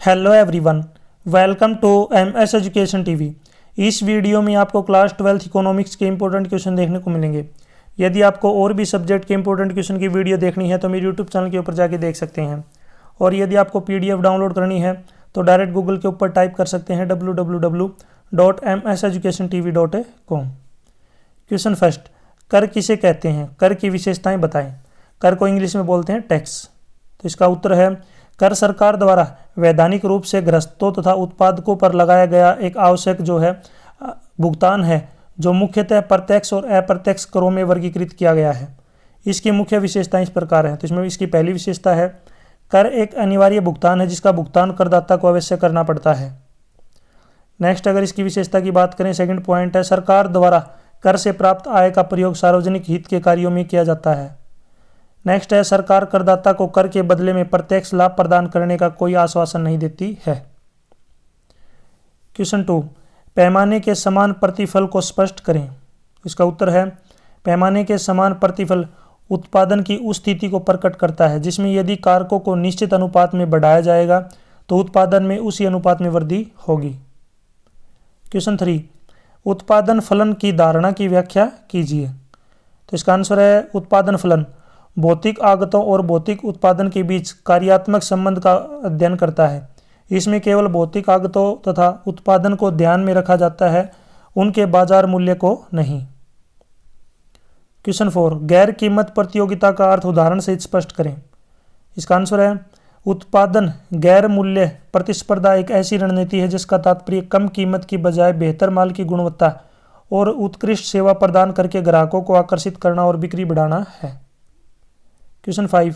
Hello everyone, welcome to MS education TV. इस video में आपको क्लास 12th इकोनॉमिक्स के इंपॉर्टेंट क्वेश्चन देखने को मिलेंगे। यदि आपको और भी सब्जेक्ट के इंपॉर्टेंट क्वेश्चन की वीडियो देखनी है तो मेरे यूट्यूब चैनल के ऊपर जाके देख सकते हैं। और यदि आपको पीडीएफ डाउनलोड करनी है तो डायरेक्ट गूगल के ऊपर टाइप कर सकते हैं www.mseducationtv.com। क्वेश्चन फर्स्ट, कर किसे कहते हैं? कर की विशेषताएं बताएं। कर को इंग्लिश में बोलते हैं टैक्स। तो इसका उत्तर है कर सरकार द्वारा वैधानिक रूप से गृहस्थों तथा उत्पादकों पर लगाया गया एक आवश्यक भुगतान है, जो मुख्यतः प्रत्यक्ष और अप्रत्यक्ष करों में वर्गीकृत किया गया है। इसकी मुख्य विशेषताएं इस प्रकार हैं। तो इसमें इसकी पहली विशेषता है कर एक अनिवार्य भुगतान है जिसका भुगतान करदाता को अवश्य करना पड़ता है। नेक्स्ट, अगर इसकी विशेषता की बात करें, सेकंड पॉइंट है सरकार द्वारा कर से प्राप्त आय का प्रयोग सार्वजनिक हित के कार्यों में किया जाता है। नेक्स्ट है सरकार करदाता को कर के बदले में प्रत्यक्ष लाभ प्रदान करने का कोई आश्वासन नहीं देती है। क्वेश्चन 2, पैमाने के समान प्रतिफल को स्पष्ट करें। इसका उत्तर है पैमाने के समान प्रतिफल उत्पादन की उस स्थिति को प्रकट करता है जिसमें यदि कारकों को निश्चित अनुपात में बढ़ाया जाएगा तो उत्पादन में उसी अनुपात में वृद्धि होगी। क्वेश्चन 3, उत्पादन फलन की धारणा की व्याख्या कीजिए। तो इसका आंसर है उत्पादन फलन भौतिक आगतों और भौतिक उत्पादन के बीच कार्यात्मक संबंध का अध्ययन करता है। इसमें केवल भौतिक आगतों तथा उत्पादन को ध्यान में रखा जाता है, उनके बाजार मूल्य को नहीं। क्वेश्चन 4, गैर कीमत प्रतियोगिता का अर्थ उदाहरण से स्पष्ट करें। इसका आंसर है उत्पादन गैर मूल्य प्रतिस्पर्धा एक ऐसी रणनीति है जिसका तात्पर्य कम कीमत की बजाय बेहतर माल की गुणवत्ता और उत्कृष्ट सेवा प्रदान करके ग्राहकों को आकर्षित करना और बिक्री बढ़ाना है। क्वेश्चन 5,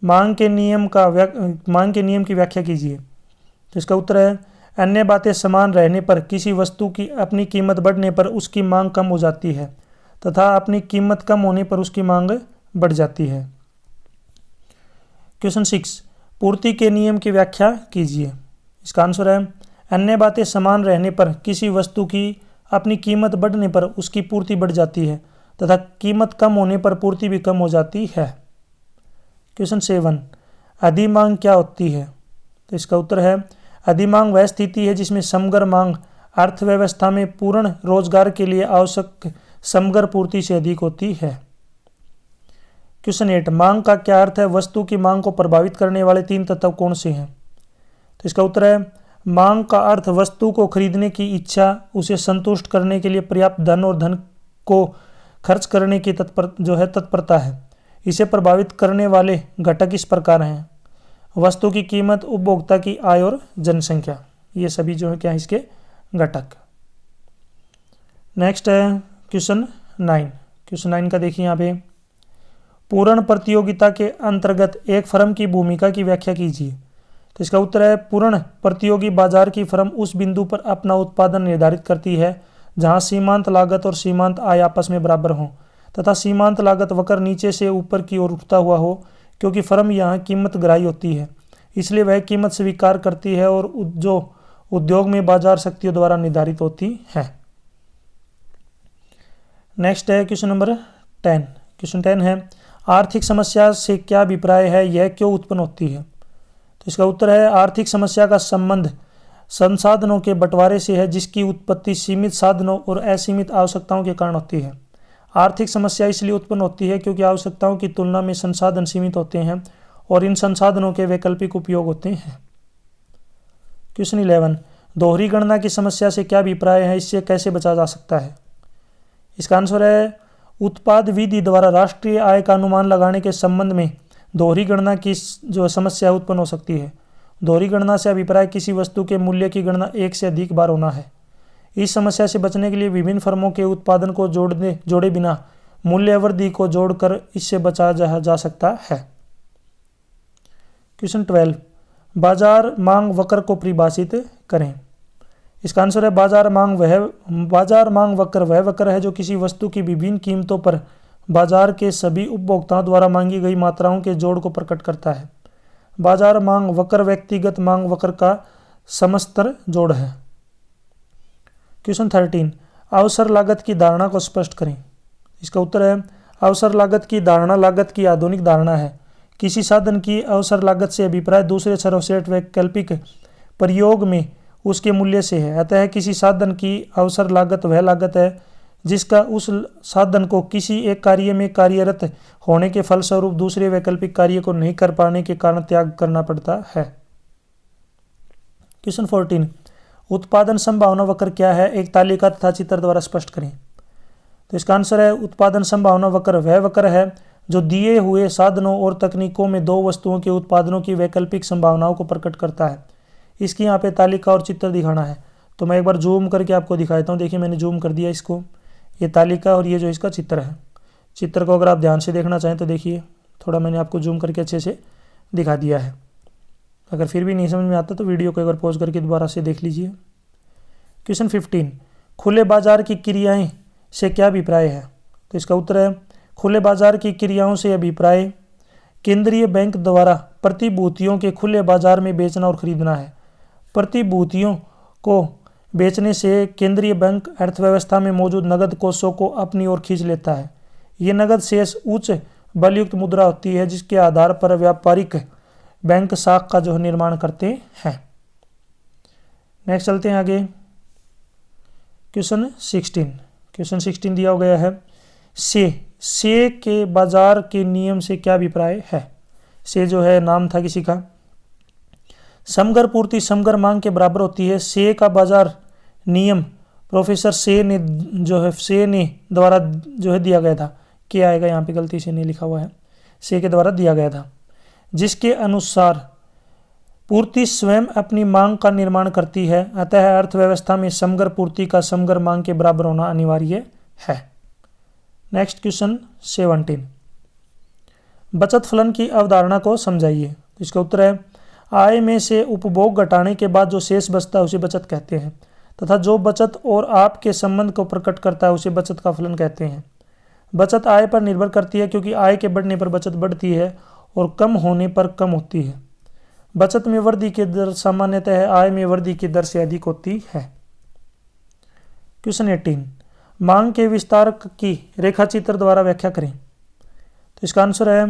मांग के नियम की व्याख्या कीजिए। तो इसका उत्तर है अन्य बातें समान रहने पर किसी वस्तु की अपनी कीमत बढ़ने पर उसकी मांग कम हो जाती है तथा अपनी कीमत कम होने पर उसकी मांग बढ़ जाती है। क्वेश्चन 6, पूर्ति के नियम की व्याख्या कीजिए। इसका आंसर है अन्य बातें समान रहने पर किसी वस्तु की अपनी कीमत बढ़ने पर उसकी पूर्ति बढ़ जाती है तथा कीमत कम होने पर पूर्ति भी कम हो जाती है। क्वेश्चन 7, अधिमांग क्या होती है? तो इसका उत्तर है अधिमांग वह स्थिति है जिसमें समग्र मांग अर्थव्यवस्था में पूर्ण रोजगार के लिए आवश्यक समग्र पूर्ति से अधिक होती है। क्वेश्चन 8, मांग का क्या अर्थ है? वस्तु की मांग को प्रभावित करने वाले 3 तत्व कौन से हैं? तो इसका उत्तर है मांग का अर्थ वस्तु को खरीदने की इच्छा, उसे संतुष्ट करने के लिए पर्याप्त धन और धन को खर्च करने की तत्परता है। इसे प्रभावित करने वाले घटक इस प्रकार हैं वस्तु की कीमत, उपभोक्ता की आय और जनसंख्या। ये सभी क्या है इसके घटक। नेक्स्ट है क्वेश्चन 9। क्वेश्चन 9 का देखिए यहाँ पे, पूर्ण प्रतियोगिता के अंतर्गत एक फर्म की भूमिका की व्याख्या कीजिए। तो इसका उत्तर है पूर्ण प्रतियोगी बाजार की फर्म उस बिंदु पर अपना उत्पादन निर्धारित करती है जहां सीमांत लागत और सीमांत आय आपस में बराबर हों तथा सीमांत लागत वक्र नीचे से ऊपर की ओर उठता हुआ हो, क्योंकि फर्म यहाँ कीमत ग्राही होती है इसलिए वह कीमत स्वीकार करती है और जो उद्योग में बाजार शक्तियों द्वारा निर्धारित होती है। नेक्स्ट है क्वेश्चन नंबर 10। क्वेश्चन 10 है आर्थिक समस्या से क्या अभिप्राय है, यह क्यों उत्पन्न होती है? तो इसका उत्तर है आर्थिक समस्या का संबंध संसाधनों के बंटवारे से है जिसकी उत्पत्ति सीमित साधनों और असीमित आवश्यकताओं के कारण होती है। आर्थिक समस्या इसलिए उत्पन्न होती है क्योंकि आवश्यकताओं की तुलना में संसाधन सीमित होते हैं और इन संसाधनों के वैकल्पिक उपयोग होते हैं। क्वेश्चन 11, दोहरी गणना की समस्या से क्या अभिप्राय है, इससे कैसे बचा जा सकता है? इसका आंसर है उत्पाद विधि द्वारा राष्ट्रीय आय का अनुमान लगाने के संबंध में दोहरी गणना की समस्या उत्पन्न हो सकती है। दोहरी गणना से अभिप्राय किसी वस्तु के मूल्य की गणना एक से अधिक बार होना है। इस समस्या से बचने के लिए विभिन्न फर्मों के उत्पादन को जोड़े बिना मूल्य वृद्धि को जोड़कर इससे बचा जा सकता है। क्वेश्चन 12, बाजार मांग वक्र को परिभाषित करें। इसका आंसर है बाजार मांग वक्र वह वक्र है जो किसी वस्तु की विभिन्न कीमतों पर बाजार के सभी उपभोक्ताओं द्वारा मांगी गई मात्राओं के जोड़ को प्रकट करता है। बाजार मांग वक्र व्यक्तिगत मांग वक्र का समस्तर जोड़ है। क्वेश्चन 13, अवसर लागत की धारणा को स्पष्ट करें। इसका उत्तर है अवसर लागत की धारणा लागत की आधुनिक धारणा है। किसी साधन की अवसर लागत से अभिप्राय दूसरे सर्वश्रेष्ठ वैकल्पिक प्रयोग में उसके मूल्य से है। अतः किसी साधन की अवसर लागत वह लागत है जिसका उस साधन को किसी एक कार्य में कार्यरत होने के फलस्वरूप दूसरे वैकल्पिक कार्य को नहीं कर पाने के कारण त्याग करना पड़ता है। क्वेश्चन 14, उत्पादन संभावना वक्र क्या है, एक तालिका तथा चित्र द्वारा स्पष्ट करें। तो इसका आंसर है उत्पादन संभावना वक्र वह वक्र है जो दिए हुए साधनों और तकनीकों में दो वस्तुओं के उत्पादनों की वैकल्पिक संभावनाओं को प्रकट करता है। इसकी यहाँ पे तालिका और चित्र दिखाना है, तो मैं एक बार जूम करके आपको दिखाता हूँ। देखिए मैंने जूम कर दिया इसको, ये तालिका और ये जो इसका चित्र है। चित्र को अगर आप ध्यान से देखना चाहें तो देखिए थोड़ा मैंने आपको जूम करके अच्छे से दिखा दिया है। अगर फिर भी नहीं समझ में आता तो वीडियो को एक बार पॉज करके दोबारा से देख लीजिए। क्वेश्चन 15, खुले बाजार की क्रियाएं से क्या अभिप्राय है। तो इसका उत्तर है खुले बाजार की क्रियाओं से अभिप्राय केंद्रीय बैंक द्वारा प्रतिभूतियों के खुले बाजार में बेचना और खरीदना है। प्रतिभूतियों को बेचने से केंद्रीय बैंक अर्थव्यवस्था में मौजूद नगद कोषों को अपनी ओर खींच लेता है। ये नगद शेष उच्च बलयुक्त मुद्रा होती है जिसके आधार पर व्यापारिक बैंक साख का जो निर्माण करते हैं। नेक्स्ट चलते हैं आगे। क्वेश्चन 16 दिया गया है से के बाजार के नियम से क्या अभिप्राय है। से जो है नाम था किसी का। समगर पूर्ति समगर मांग के बराबर होती है। से का बाजार नियम प्रोफेसर से ने द्वारा जो है दिया गया था। क्या आएगा यहाँ पे, गलती से नहीं लिखा हुआ है, से के द्वारा दिया गया था, जिसके अनुसार पूर्ति स्वयं अपनी मांग का निर्माण करती है। अतः अर्थव्यवस्था में समगर पूर्ति का समगर मांग के बराबर होना अनिवार्य है। नेक्स्ट क्वेश्चन 17, बचत फलन की अवधारणा को समझाइए। तो इसका उत्तर है आय में से उपभोग घटाने के बाद जो शेष बचता है उसे बचत कहते हैं, तथा जो बचत और आप के संबंध को प्रकट करता है उसे बचत का फलन कहते हैं। बचत आय पर निर्भर करती है क्योंकि आय के बढ़ने पर बचत बढ़ती है और कम होने पर कम होती है। बचत में वृद्धि की दर सामान्यतः आय में वृद्धि की दर से अधिक होती है। क्वेश्चन 18, मांग के विस्तार की रेखाचित्र द्वारा व्याख्या करें। तो इसका आंसर है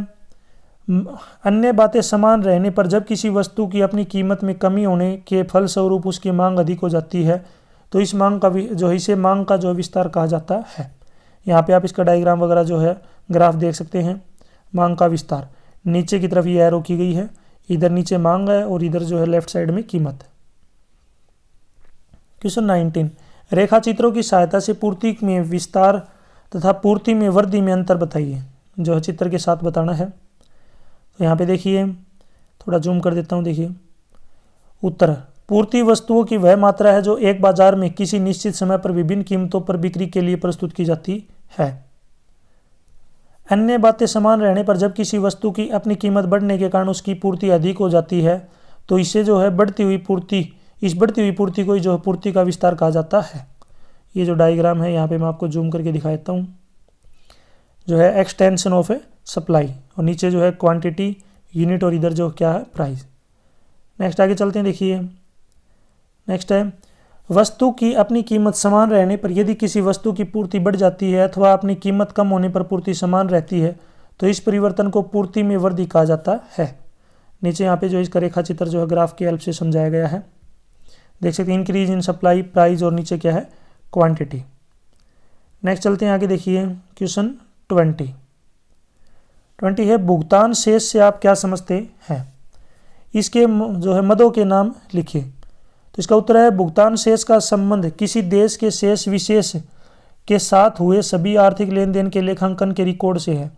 अन्य बातें समान रहने पर जब किसी वस्तु की अपनी कीमत में कमी होने के फलस्वरूप उसकी मांग अधिक हो जाती है तो इस मांग का इसे मांग का जो विस्तार कहा जाता है। यहाँ पे आप इसका डायग्राम वगैरह जो है ग्राफ देख सकते हैं। मांग का विस्तार नीचे की तरफ ये एरो की गई है, इधर नीचे मांग है और इधर जो है लेफ्ट साइड में कीमत। क्वेश्चन 19, रेखा चित्रों की सहायता से पूर्ति में विस्तार तथा पूर्ति में वृद्धि में अंतर बताइए। जो है चित्र के साथ बताना है। तो यहाँ पे देखिए थोड़ा जूम कर देता हूँ। देखिए उत्तर, पूर्ति वस्तुओं की वह मात्रा है जो एक बाजार में किसी निश्चित समय पर विभिन्न कीमतों पर बिक्री के लिए प्रस्तुत की जाती है। अन्य बातें समान रहने पर जब किसी वस्तु की अपनी कीमत बढ़ने के कारण उसकी पूर्ति अधिक हो जाती है तो इसे जो है बढ़ती हुई पूर्ति को जो पूर्ति का विस्तार कहा जाता है। ये जो डायग्राम है यहाँ पे मैं आपको जूम करके दिखा देता हूँ। जो है एक्सटेंशन ऑफ ए सप्लाई और नीचे जो है क्वांटिटी यूनिट और इधर जो क्या है प्राइस। नेक्स्ट आगे चलते हैं। देखिए नेक्स्ट है वस्तु की अपनी कीमत समान रहने पर यदि किसी वस्तु की पूर्ति बढ़ जाती है अथवा अपनी कीमत कम होने पर पूर्ति समान रहती है तो इस परिवर्तन को पूर्ति में वृद्धि कहा जाता है। नीचे यहाँ पे जो इसका रेखा चित्र जो है ग्राफ की हेल्प से समझाया गया है। देख सकते हैं इंक्रीज इन सप्लाई प्राइस और नीचे क्या है क्वांटिटी। नेक्स्ट चलते हैं आगे। देखिए क्वेश्चन 20 है भुगतान शेष से आप क्या समझते हैं। इसके जो है मदों के नाम लिखिए। तो इसका उत्तर है भुगतान शेष का संबंध किसी देश के शेष विशेष के साथ हुए सभी आर्थिक लेन देन के लेखांकन के रिकॉर्ड से है।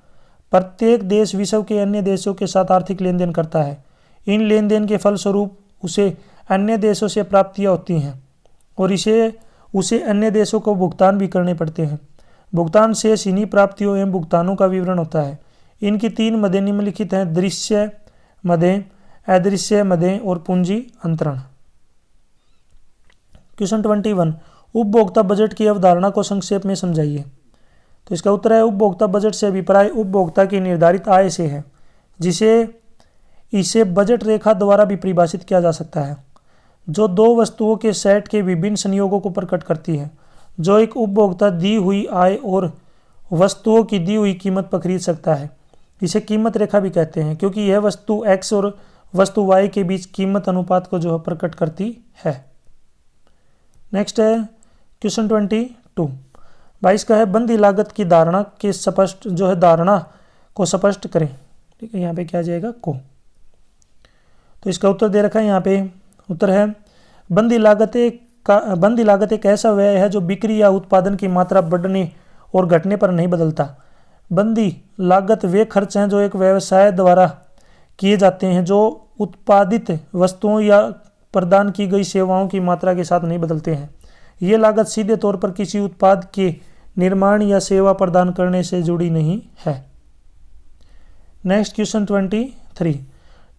प्रत्येक देश विश्व के अन्य देशों के साथ आर्थिक लेन देन करता है। इन लेन देन के फलस्वरूप उसे अन्य देशों से प्राप्तियां होती हैं और उसे अन्य देशों को भुगतान भी करने पड़ते हैं। भुगतान शेष इन्हीं प्राप्तियों एवं भुगतानों का विवरण होता है। इनकी 3 मदें निम्नलिखित हैं, दृश्य मदें, अदृश्य मदें और पूंजी अंतरण। क्वेश्चन 21 उपभोक्ता बजट की अवधारणा को संक्षेप में समझाइए। तो इसका उत्तर है उपभोक्ता बजट से अभिप्राय उपभोक्ता की निर्धारित आय से है, इसे बजट रेखा द्वारा भी परिभाषित किया जा सकता है, जो 2 वस्तुओं के सेट के विभिन्न संयोगों को प्रकट करती है जो एक उपभोक्ता दी हुई आय और वस्तुओं की दी हुई कीमत पर खरीद सकता है। इसे कीमत रेखा भी कहते हैं क्योंकि यह वस्तु X और वस्तु वाई के बीच कीमत अनुपात को जो है प्रकट करती है। नेक्स्ट है क्वेश्चन 22। 22 का है बंदी लागत की धारणा के स्पष्ट जो है धारणा को स्पष्ट करें। ठीक है, यहाँ पे क्या आ जाएगा को। तो इसका उत्तर दे रखा है यहाँ पे। उत्तर है बंदी लागत एक ऐसा व्यय है जो बिक्री या उत्पादन की मात्रा बढ़ने और घटने पर नहीं बदलता। बंदी लागत वे खर्च हैं जो एक व्यवसाय द्वारा किए जाते हैं जो उत्पादित वस्तुओं या प्रदान की गई सेवाओं की मात्रा के साथ नहीं बदलते हैं। ये लागत सीधे तौर पर किसी उत्पाद के निर्माण या सेवा प्रदान करने से जुड़ी नहीं है। नेक्स्ट क्वेश्चन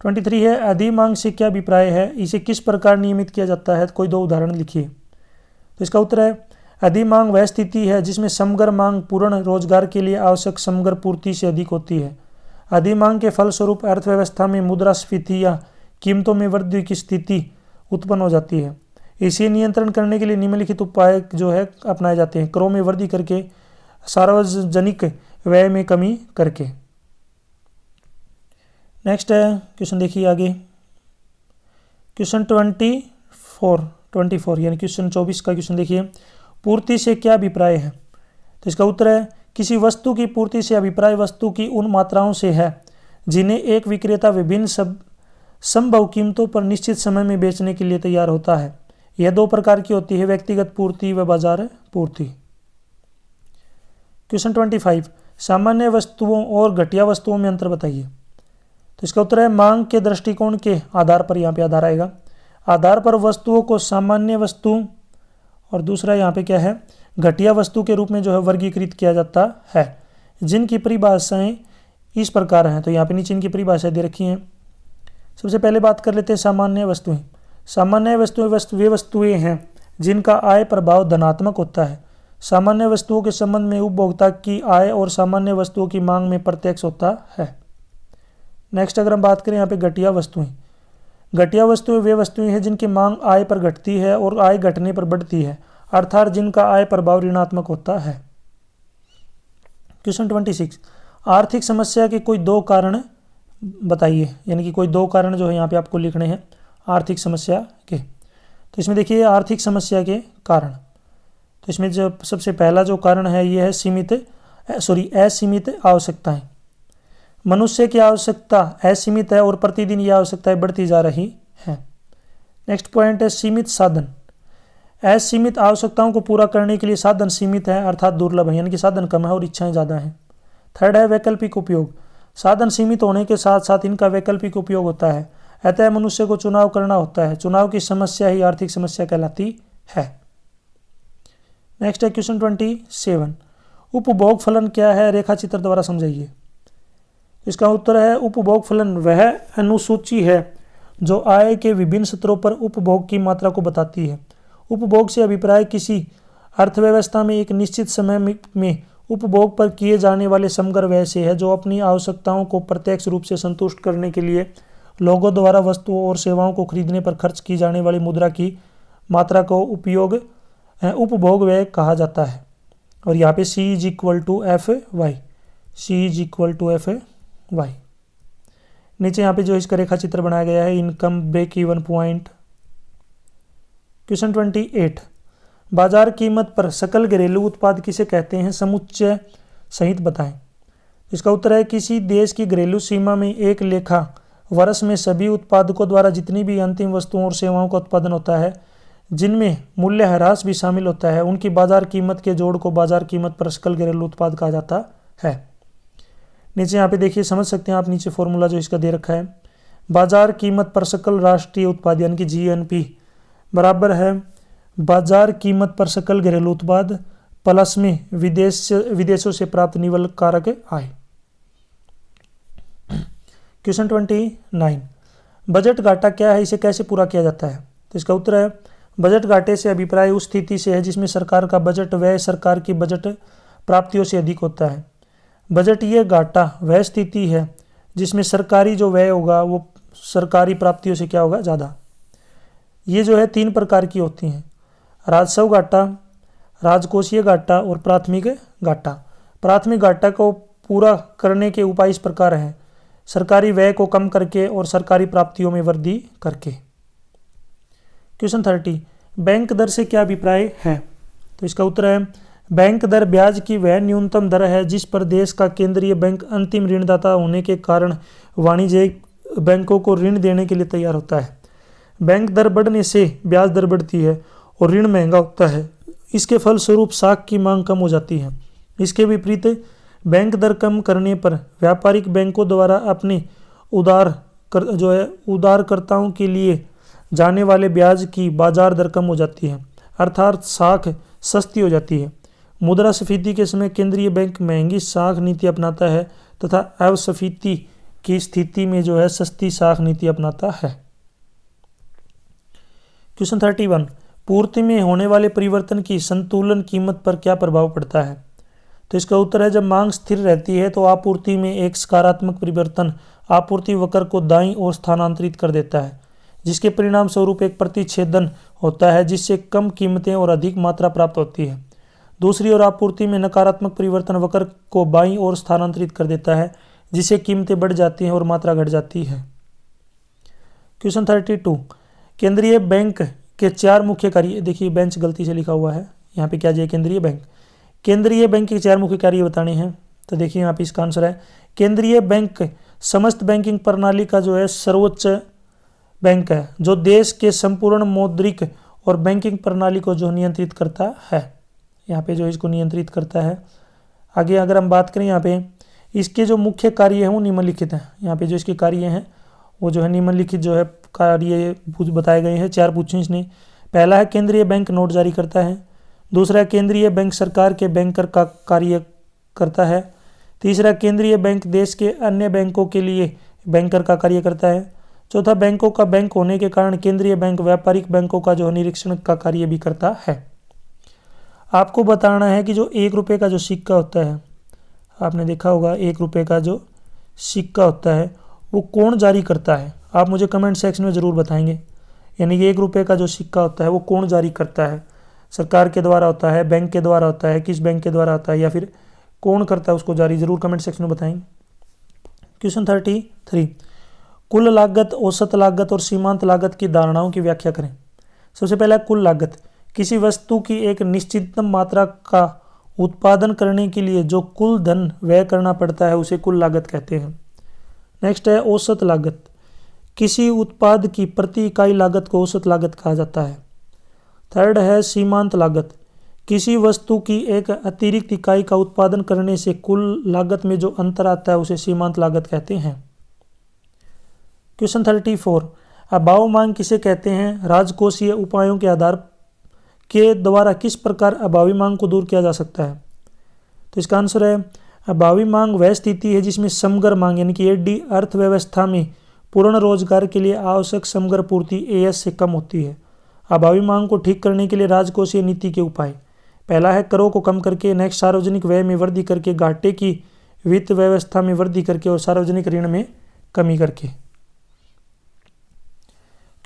23 है अधिमांग से क्या अभिप्राय है, इसे किस प्रकार नियमित किया जाता है, कोई 2 उदाहरण लिखिए। तो इसका उत्तर है अधिमांग वह स्थिति है जिसमें समग्र मांग पूर्ण रोजगार के लिए आवश्यक समग्र पूर्ति से अधिक होती है। अधिमांग के फलस्वरूप अर्थव्यवस्था में मुद्रास्फीति या कीमतों में वृद्धि की स्थिति उत्पन्न हो जाती है। इसे नियंत्रण करने के लिए निम्नलिखित उपाय जो है अपनाए जाते हैं। करों में वृद्धि करके, सार्वजनिक व्यय में कमी करके। नेक्स्ट है क्वेश्चन देखिए आगे क्वेश्चन 24 यानी क्वेश्चन 24 का क्वेश्चन देखिए। पूर्ति से क्या अभिप्राय है। तो इसका उत्तर है किसी वस्तु की पूर्ति से अभिप्राय वस्तु की उन मात्राओं से है जिन्हें एक विक्रेता विभिन्न संभव कीमतों पर निश्चित समय में बेचने के लिए तैयार होता है। यह 2 प्रकार की होती है, व्यक्तिगत पूर्ति व बाजार पूर्ति। क्वेश्चन 25 सामान्य वस्तुओं और घटिया वस्तुओं में अंतर बताइए। तो इसका उत्तर है मांग के दृष्टिकोण के आधार पर, यहाँ पे आधार आएगा, आधार पर वस्तुओं को सामान्य वस्तु और दूसरा यहाँ पे क्या है घटिया वस्तु के रूप में जो है वर्गीकृत किया जाता है, जिनकी परिभाषाएं इस प्रकार हैं। तो यहाँ पे नीचे इनकी परिभाषाएं दे रखी हैं। सबसे पहले बात कर लेते हैं सामान्य वस्तुएं। सामान्य वस्तुएं वे वस्तुएं हैं जिनका आय प्रभाव धनात्मक होता है। सामान्य वस्तुओं के संबंध में उपभोक्ता की आय और सामान्य वस्तुओं की मांग में प्रत्यक्ष होता है। नेक्स्ट अगर हम बात करें यहाँ पे घटिया वस्तुएं। घटिया वस्तुएं वे वस्तुएं हैं जिनकी मांग आय पर घटती है और आय घटने पर बढ़ती है, अर्थात जिनका आय प्रभाव ऋणात्मक होता है। क्वेश्चन 26 आर्थिक समस्या के कोई 2 कारण बताइए, यानी कि कोई 2 कारण जो है यहाँ पे आपको लिखने हैं आर्थिक समस्या के। तो इसमें देखिए आर्थिक समस्या के कारण। तो इसमें जो सबसे पहला जो कारण है ये है असीमित आवश्यकताएं। मनुष्य की आवश्यकता असीमित है और प्रतिदिन ये आवश्यकताएं बढ़ती जा रही हैं। नेक्स्ट पॉइंट है सीमित साधन। असीमित आवश्यकताओं को पूरा करने के लिए साधन सीमित है अर्थात दुर्लभ है, यानी कि साधन कम है और इच्छाएं ज़्यादा हैं। थर्ड है वैकल्पिक उपयोग। साधन सीमित होने के साथ साथ इनका वैकल्पिक उपयोग होता है, अतः मनुष्य को चुनाव करना होता है। चुनाव की समस्या ही आर्थिक समस्या कहलाती है। नेक्स्ट है क्वेश्चन 27 उपभोग फलन क्या है, रेखा चित्र द्वारा समझाइए। इसका उत्तर है उपभोग फलन वह अनुसूची है जो आय के विभिन्न स्तरों पर उपभोग की मात्रा को बताती है। उपभोग से अभिप्राय किसी अर्थव्यवस्था में एक निश्चित समय में उपभोग पर किए जाने वाले समग्र व्यय से है, जो अपनी आवश्यकताओं को प्रत्यक्ष रूप से संतुष्ट करने के लिए लोगों द्वारा वस्तुओं और सेवाओं को खरीदने पर खर्च की जाने वाली मुद्रा की मात्रा को उपभोग व्यय कहा जाता है। और यहाँ पे C = F/Y, C = F/Y। नीचे यहाँ पे जो इसका रेखा चित्र बनाया गया है income break even point. Question 28 बाजार कीमत पर सकल घरेलू उत्पाद किसे कहते हैं, समुच्चय सहित बताएं। इसका उत्तर है किसी देश की घरेलू सीमा में एक लेखा वर्ष में सभी उत्पादकों द्वारा जितनी भी अंतिम वस्तुओं और सेवाओं का उत्पादन होता है, जिनमें मूल्य ह्रास भी शामिल होता है, उनकी बाजार कीमत के जोड़ को बाजार कीमत पर सकल घरेलू उत्पाद कहा जाता है। नीचे यहाँ पे देखिए समझ सकते हैं आप, नीचे फॉर्मूला जो इसका दे रखा है, बाजार कीमत पर सकल राष्ट्रीय उत्पाद यानी कि GNP बराबर है बाजार कीमत पर सकल घरेलू उत्पाद प्लस में विदेशों से प्राप्त निवल कारक आय। क्वेश्चन 29 बजट घाटा क्या है, इसे कैसे पूरा किया जाता है। तो इसका उत्तर है बजट घाटे से अभिप्राय उस स्थिति से है जिसमें सरकार का बजट व्यय सरकार की बजट प्राप्तियों से अधिक होता है। बजट ये घाटा वह स्थिति है जिसमें सरकारी जो व्यय होगा वो सरकारी प्राप्तियों से क्या होगा, ज़्यादा। ये जो है 3 प्रकार की होती हैं, राजस्व घाटा, राजकोषीय घाटा और प्राथमिक घाटा। प्राथमिक घाटा को पूरा करने के उपाय इस प्रकार हैं। सरकारी व्यय को कम करके और सरकारी प्राप्तियों में वृद्धि करके। क्वेश्चन 30, बैंक दर से क्या अभिप्राय है? तो इसका उत्तर है बैंक दर ब्याज की वह न्यूनतम दर है जिस पर देश का केंद्रीय बैंक अंतिम ऋणदाता होने के कारण वाणिज्यिक बैंकों को ऋण देने के लिए तैयार होता है। बैंक दर बढ़ने से ब्याज दर बढ़ती है और ऋण महंगा होता है। इसके फलस्वरूप साख की मांग कम हो जाती है। इसके विपरीत बैंक दर कम करने पर व्यापारिक बैंकों द्वारा अपने उधारकर्ताओं के लिए जाने वाले ब्याज की बाजार दर कम हो जाती है, अर्थात साख सस्ती हो जाती है। मुद्रास्फीति के समय केंद्रीय बैंक महंगी साख नीति अपनाता है तथा अस्फीति की स्थिति में सस्ती साख नीति अपनाता है। क्वेश्चन 31, पूर्ति में होने वाले परिवर्तन की संतुलन कीमत पर क्या प्रभाव पड़ता है? तो इसका उत्तर है जब मांग स्थिर रहती है तो आपूर्ति में एक सकारात्मक परिवर्तन आपूर्ति वक्र को दाईं ओर स्थानांतरित कर देता है, जिसके परिणाम स्वरूप एक प्रतिच्छेदन होता है जिससे कम कीमतें और अधिक मात्रा प्राप्त होती है। दूसरी ओर आपूर्ति में नकारात्मक परिवर्तन वक्र को बाईं ओर स्थानांतरित कर देता है जिससे कीमतें बढ़ जाती हैं और मात्रा घट जाती है। क्वेश्चन 32, केंद्रीय बैंक के 4 मुख्य कार्य, देखिए बेंच गलती से लिखा हुआ है, यहाँ पे क्या चाहिए केंद्रीय बैंक। केंद्रीय बैंक के 4 मुख्य कार्य बताने हैं। तो देखिए यहाँ पे इसका आंसर है केंद्रीय बैंक समस्त बैंकिंग प्रणाली का सर्वोच्च बैंक है जो देश के संपूर्ण मौद्रिक और बैंकिंग प्रणाली को नियंत्रित करता है। यहाँ पे इसको नियंत्रित करता है। आगे अगर हम बात करें यहाँ पे इसके जो मुख्य कार्य हैं वो निम्नलिखित हैं। यहाँ पे जो इसके कार्य हैं वो निम्नलिखित कार्य बताए गए हैं। 4 पूछे इसने। पहला है केंद्रीय बैंक नोट जारी करता है। दूसरा केंद्रीय बैंक सरकार के बैंकर का कार्य करता है। तीसरा केंद्रीय बैंक देश के अन्य बैंकों के लिए बैंकर का कार्य करता है। चौथा बैंकों का बैंक होने के कारण केंद्रीय बैंक व्यापारिक बैंकों का निरीक्षण का कार्य भी करता है। आपको बताना है कि जो 1 रुपये का सिक्का होता है, आपने देखा होगा 1 रुपये का सिक्का होता है वो कौन जारी करता है? आप मुझे कमेंट सेक्शन में ज़रूर बताएंगे। यानी कि 1 रुपये का सिक्का होता है वो कौन जारी करता है? सरकार के द्वारा होता है, बैंक के द्वारा होता है, किस बैंक के द्वारा होता है, या फिर कौन करता है उसको जारी? ज़रूर कमेंट सेक्शन में बताएंगे। क्वेश्चन 33, कुल लागत, औसत लागत और सीमांत लागत की धारणाओं की व्याख्या करें। सबसे पहला कुल लागत, किसी वस्तु की एक निश्चिततम मात्रा का उत्पादन करने के लिए जो कुल धन व्यय करना पड़ता है उसे कुल लागत कहते हैं। नेक्स्ट है औसत लागत, किसी उत्पाद की प्रति इकाई लागत को औसत लागत कहा जाता है। थर्ड है सीमांत लागत, किसी वस्तु की एक अतिरिक्त इकाई का उत्पादन करने से कुल लागत में जो अंतर आता है उसे सीमांत लागत कहते हैं। क्वेश्चन 34, अभाव मांग किसे कहते हैं? राजकोषीय उपायों के आधार के द्वारा किस प्रकार अभावी मांग को दूर किया जा सकता है? तो इसका आंसर है अभावी मांग वह स्थिति है जिसमें समग्र मांग यानी कि एडी अर्थव्यवस्था में पूर्ण रोजगार के लिए आवश्यक समग्र पूर्ति एएस से कम होती है। अभावी मांग को ठीक करने के लिए राजकोषीय नीति के उपाय, पहला है करों को कम करके, नेक्स्ट सार्वजनिक व्यय में वृद्धि करके, घाटे की वित्त व्यवस्था में वृद्धि करके और सार्वजनिक ऋण में कमी करके।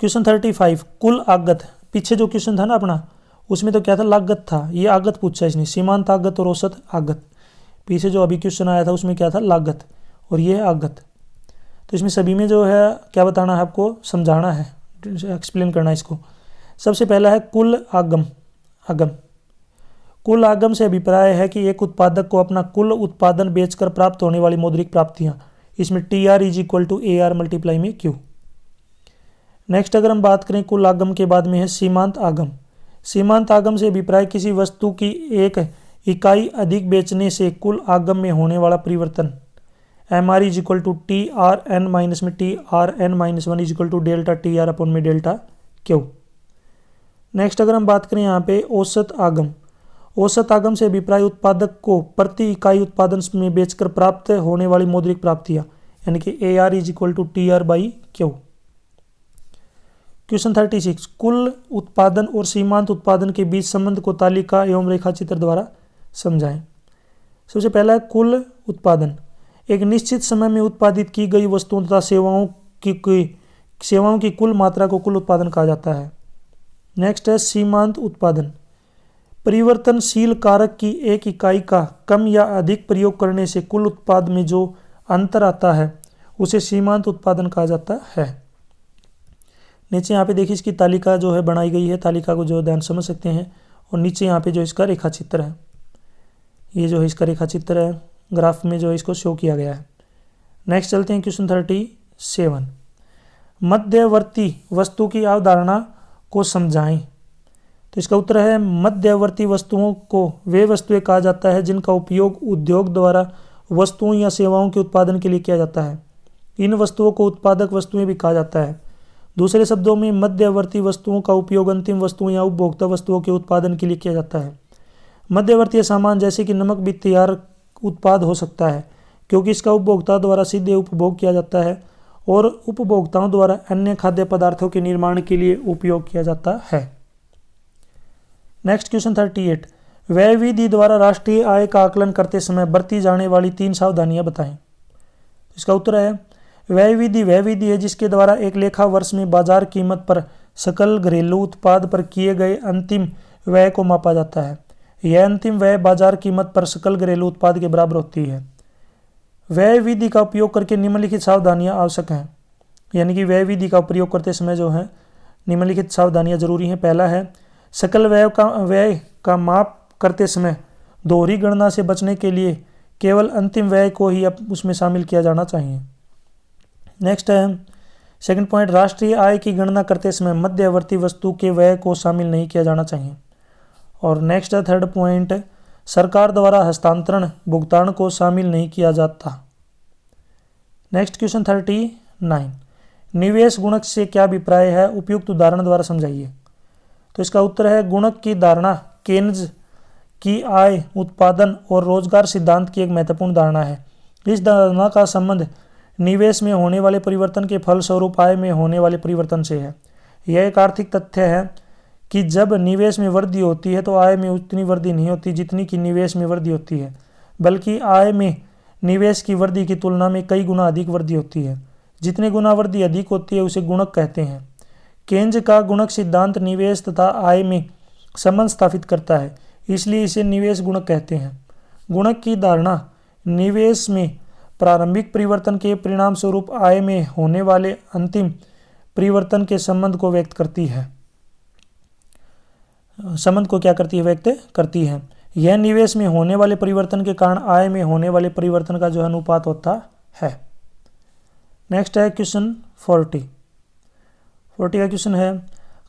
क्वेश्चन 35, कुल आगत, पीछे जो क्वेश्चन था ना अपना उसमें तो क्या था? लागत था, ये आगत पूछा इसने, सीमांत आगत और औसत आगत। पीछे जो अभी क्वेश्चन आया था उसमें क्या था? लागत, और ये है आगत। तो इसमें सभी में क्या बताना है आपको, समझाना है, एक्सप्लेन करना है इसको। सबसे पहला है कुल आगम। कुल आगम से अभिप्राय है कि एक उत्पादक को अपना कुल उत्पादन बेचकर प्राप्त होने वाली मौद्रिक प्राप्तियां, इसमें TR = AR मल्टीप्लाई में Q। नेक्स्ट अगर हम बात करें कुल आगम के बाद में है सीमांत आगम। सीमांत आगम से अभिप्राय किसी वस्तु की एक इकाई अधिक बेचने से कुल आगम में होने वाला परिवर्तन, MR = TRN माइनस में TRN-1 डेल्टा TR अपॉन में डेल्टा Q। नेक्स्ट अगर हम बात करें यहाँ पे औसत आगम। औसत आगम से अभिप्राय उत्पादक को प्रति इकाई उत्पादन में बेचकर प्राप्त होने वाली मौद्रिक प्राप्तियां, यानी कि AR = TR/Q। क्वेश्चन 36, कुल उत्पादन और सीमांत उत्पादन के बीच संबंध को तालिका एवं रेखाचित्र द्वारा समझाएं। सबसे पहला है कुल उत्पादन, एक निश्चित समय में उत्पादित की गई वस्तुओं तथा सेवाओं की कुल मात्रा को कुल उत्पादन कहा जाता है। नेक्स्ट है सीमांत उत्पादन, परिवर्तनशील कारक की एक इकाई का कम या अधिक प्रयोग करने से कुल उत्पाद में जो अंतर आता है उसे सीमांत उत्पादन कहा जाता है। नीचे यहाँ पे देखिए इसकी तालिका जो है बनाई गई है, तालिका को जो ध्यान समझ सकते हैं। और नीचे यहाँ पे जो इसका रेखा चित्र है, ये जो है इसका रेखा चित्र है, ग्राफ में जो है इसको शो किया गया है। नेक्स्ट चलते हैं क्वेश्चन 37। मध्यवर्ती वस्तु की अवधारणा को समझाएं। तो इसका उत्तर है मध्यवर्ती वस्तुओं को वे वस्तुएं कहा जाता है जिनका उपयोग उद्योग द्वारा वस्तुओं या सेवाओं के उत्पादन के लिए किया जाता है। इन वस्तुओं को उत्पादक वस्तुएं भी कहा जाता है। दूसरे शब्दों में मध्यवर्ती वस्तुओं का उपयोग अंतिम वस्तुओं या उपभोक्ता वस्तुओं के उत्पादन के लिए किया जाता है। मध्यवर्ती सामान जैसे कि नमक भी तैयार उत्पाद हो सकता है, क्योंकि इसका उपभोक्ता द्वारा सीधे उपभोग किया जाता है और उपभोक्ताओं द्वारा अन्य खाद्य पदार्थों के निर्माण के लिए उपयोग किया जाता है। Next question 38। व्यय विधि द्वारा राष्ट्रीय आय का आकलन करते समय बरती जाने वाली 3 सावधानियां बताएं। इसका उत्तर है व्यय विधि वह विधि है जिसके द्वारा एक लेखा वर्ष में बाजार कीमत पर सकल घरेलू उत्पाद पर किए गए अंतिम व्यय को मापा जाता है। यह अंतिम व्यय बाजार कीमत पर सकल घरेलू उत्पाद के बराबर होती है। व्यय विधि का उपयोग करके निम्नलिखित सावधानियां आवश्यक हैं, यानी कि व्यय विधि का प्रयोग करते समय जो है निम्नलिखित सावधानियां जरूरी हैं। पहला है सकल व्यय का माप करते समय दोहरी गणना से बचने के लिए केवल अंतिम व्यय को ही उसमें शामिल किया जाना चाहिए। नेक्स्ट है सेकंड पॉइंट, राष्ट्रीय आय की गणना करते समय मध्यवर्ती वस्तु के व्यय को शामिल नहीं किया जाना चाहिए। और नेक्स्ट है थर्ड पॉइंट, सरकार द्वारा हस्तांतरण भुगतान को शामिल नहीं किया जाता। Next question 39। निवेश गुणक से क्या अभिप्राय है, उपयुक्त उदाहरण द्वारा समझाइए। तो इसका उत्तर है गुणक की धारणा केन्ज की आय, उत्पादन और रोजगार सिद्धांत की एक महत्वपूर्ण धारणा है। इस धारणा का संबंध निवेश में होने वाले परिवर्तन के फलस्वरूप आय में होने वाले परिवर्तन से है। यह एक आर्थिक तथ्य है कि जब निवेश में वृद्धि होती है तो आय में उतनी वृद्धि नहीं होती जितनी कि निवेश में वृद्धि होती है, बल्कि आय में निवेश की वृद्धि की तुलना में कई गुना अधिक वृद्धि होती है। जितने गुना वृद्धि अधिक होती है उसे गुणक कहते हैं। केन्ज का गुणक सिद्धांत निवेश तथा आय में संबंध स्थापित करता है, इसलिए इसे निवेश गुणक कहते हैं। गुणक की धारणा निवेश में प्रारंभिक परिवर्तन के परिणाम स्वरूप आय में होने वाले अंतिम परिवर्तन के संबंध को व्यक्त करती है। संबंध को क्या करती है, व्यक्त करती है। यह निवेश में होने वाले परिवर्तन के कारण आय में होने वाले परिवर्तन का जो अनुपात होता है। नेक्स्ट है क्वेश्चन 40 का क्वेश्चन है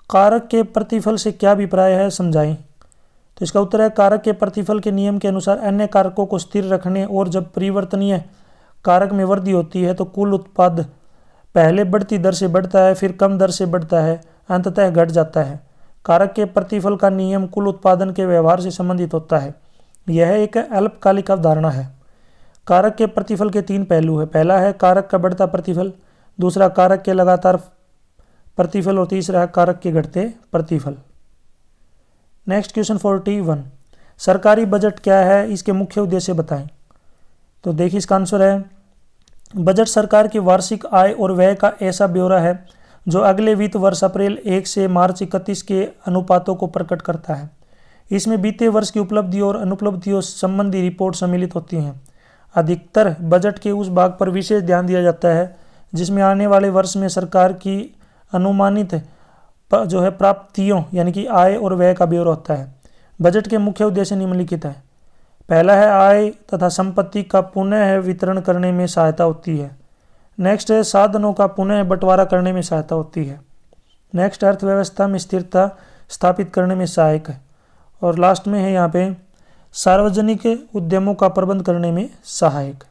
कारक के प्रतिफल से क्या अभिप्राय है, समझाएं। तो इसका उत्तर है कारक के प्रतिफल के नियम के अनुसार अन्य कारकों को स्थिर रखने और जब परिवर्तनीय कारक में वृद्धि होती है तो कुल उत्पाद पहले बढ़ती दर से बढ़ता है, फिर कम दर से बढ़ता है, अंततः घट जाता है। कारक के प्रतिफल का नियम कुल उत्पादन के व्यवहार से संबंधित होता है। यह एक अल्पकालिक अवधारणा है। कारक के प्रतिफल के 3 पहलू हैं। पहला है कारक का बढ़ता प्रतिफल, दूसरा कारक के लगातार प्रतिफल और तीसरा है कारक के घटते प्रतिफल। Next question 41। सरकारी बजट क्या है, इसके मुख्य उद्देश्य बताएं। तो देखिए इसका आंसर है बजट सरकार की वार्षिक आय और व्यय का ऐसा ब्यौरा है जो अगले वित्त वर्ष अप्रैल 1 से मार्च 31 के अनुपातों को प्रकट करता है। इसमें बीते वर्ष की उपलब्धियों और अनुपलब्धियों संबंधी रिपोर्ट सम्मिलित होती हैं। अधिकतर बजट के उस भाग पर विशेष ध्यान दिया जाता है जिसमें आने वाले वर्ष में सरकार की अनुमानित जो है प्राप्तियों यानी कि आय और व्यय का ब्यौरा होता है। बजट के मुख्य उद्देश्य निम्नलिखित है। पहला है आय तथा संपत्ति का पुनः वितरण करने में सहायता होती है। नेक्स्ट है साधनों का पुनः बंटवारा करने में सहायता होती है। नेक्स्ट अर्थव्यवस्था में स्थिरता स्थापित करने में सहायक है। और लास्ट में है यहाँ पे सार्वजनिक उद्यमों का प्रबंध करने में सहायक।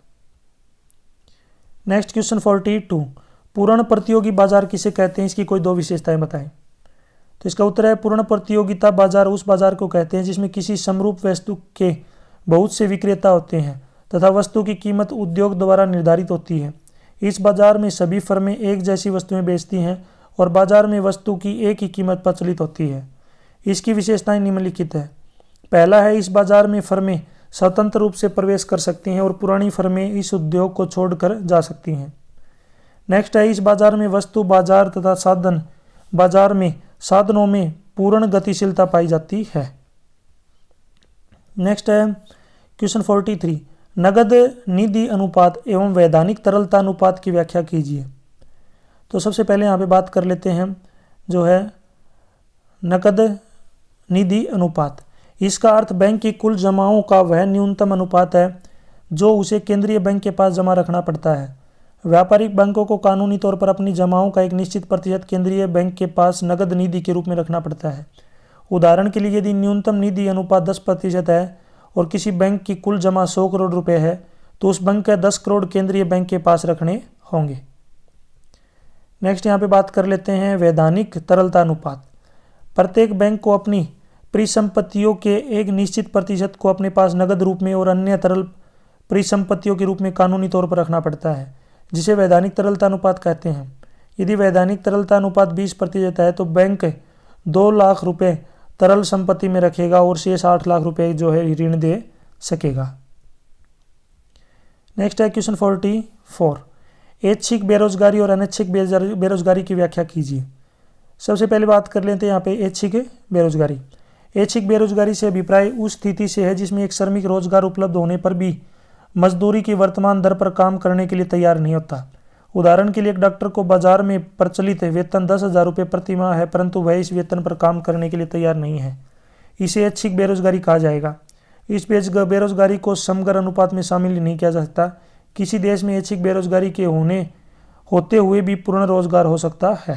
Next question 42। पूर्ण प्रतियोगी बाजार किसे कहते हैं, इसकी कोई 2 विशेषताएं बताएं। तो इसका उत्तर है पूर्ण प्रतियोगिता बाजार उस बाजार को कहते हैं जिसमें किसी समरूप वस्तु के बहुत से विक्रेता होते हैं तथा वस्तु की कीमत उद्योग द्वारा निर्धारित होती है। इस बाजार में सभी फर्में एक जैसी वस्तुएं बेचती हैं और बाजार में वस्तु की एक ही कीमत प्रचलित होती है। इसकी विशेषताएं निम्नलिखित है। पहला है इस बाजार में फर्में स्वतंत्र रूप से प्रवेश कर सकती हैं और पुरानी फर्में इस उद्योग को छोड़कर जा सकती हैं। नेक्स्ट है इस बाजार में वस्तु बाजार तथा साधन बाजार में साधनों में पूर्ण गतिशीलता पाई जाती है। नेक्स्ट है क्वेश्चन 43। नगद निधि अनुपात एवं वैधानिक तरलता अनुपात की व्याख्या कीजिए। तो सबसे पहले यहाँ पे बात कर लेते हैं जो है नकद निधि अनुपात। इसका अर्थ बैंक की कुल जमाओं का वह न्यूनतम अनुपात है जो उसे केंद्रीय बैंक के पास जमा रखना पड़ता है। व्यापारिक बैंकों को कानूनी तौर पर अपनी जमाओं का एक निश्चित प्रतिशत केंद्रीय बैंक के पास नगद निधि के रूप में रखना पड़ता है। उदाहरण के लिए यदि न्यूनतम निधि अनुपात 10% है और किसी बैंक की कुल जमा 100 करोड़ रुपए है तो उस बैंक के 10 करोड़ केंद्रीय बैंक के पास रखने होंगे। नेक्स्ट यहाँ पे बात कर लेते हैं वैधानिक तरलता अनुपात। प्रत्येक बैंक को अपनी परिसंपत्तियों के एक निश्चित प्रतिशत को अपने पास नगद रूप में और अन्य तरल परिसंपत्तियों के रूप में कानूनी तौर पर रखना पड़ता है, जिसे वैधानिक तरलता अनुपात कहते हैं। यदि वैधानिक तरलता अनुपात 20% है तो बैंक 2 लाख रुपए तरल संपत्ति में रखेगा और शेष 8 लाख रुपए जो है ऋण दे सकेगा। नेक्स्ट है क्वेश्चन 44, ऐच्छिक बेरोजगारी और अनैच्छिक बेरोजगारी की व्याख्या कीजिए। सबसे पहले बात कर लेते हैं यहाँ पे ऐच्छिक बेरोजगारी। ऐच्छिक बेरोजगारी से अभिप्राय उस स्थिति से है जिसमें एक श्रमिक रोजगार उपलब्ध होने पर भी मजदूरी की वर्तमान दर पर काम करने के लिए तैयार नहीं होता। उदाहरण के लिए एक डॉक्टर को बाजार में प्रचलित वेतन 10,000 रुपये प्रति माह है, परंतु वह इस वेतन पर काम करने के लिए तैयार नहीं है। इसे ऐच्छिक बेरोजगारी कहा जाएगा। इस बेरोजगारी को समग्र अनुपात में शामिल नहीं किया जा सकता। किसी देश में ऐच्छिक बेरोजगारी के होते हुए भी पूर्ण रोजगार हो सकता है।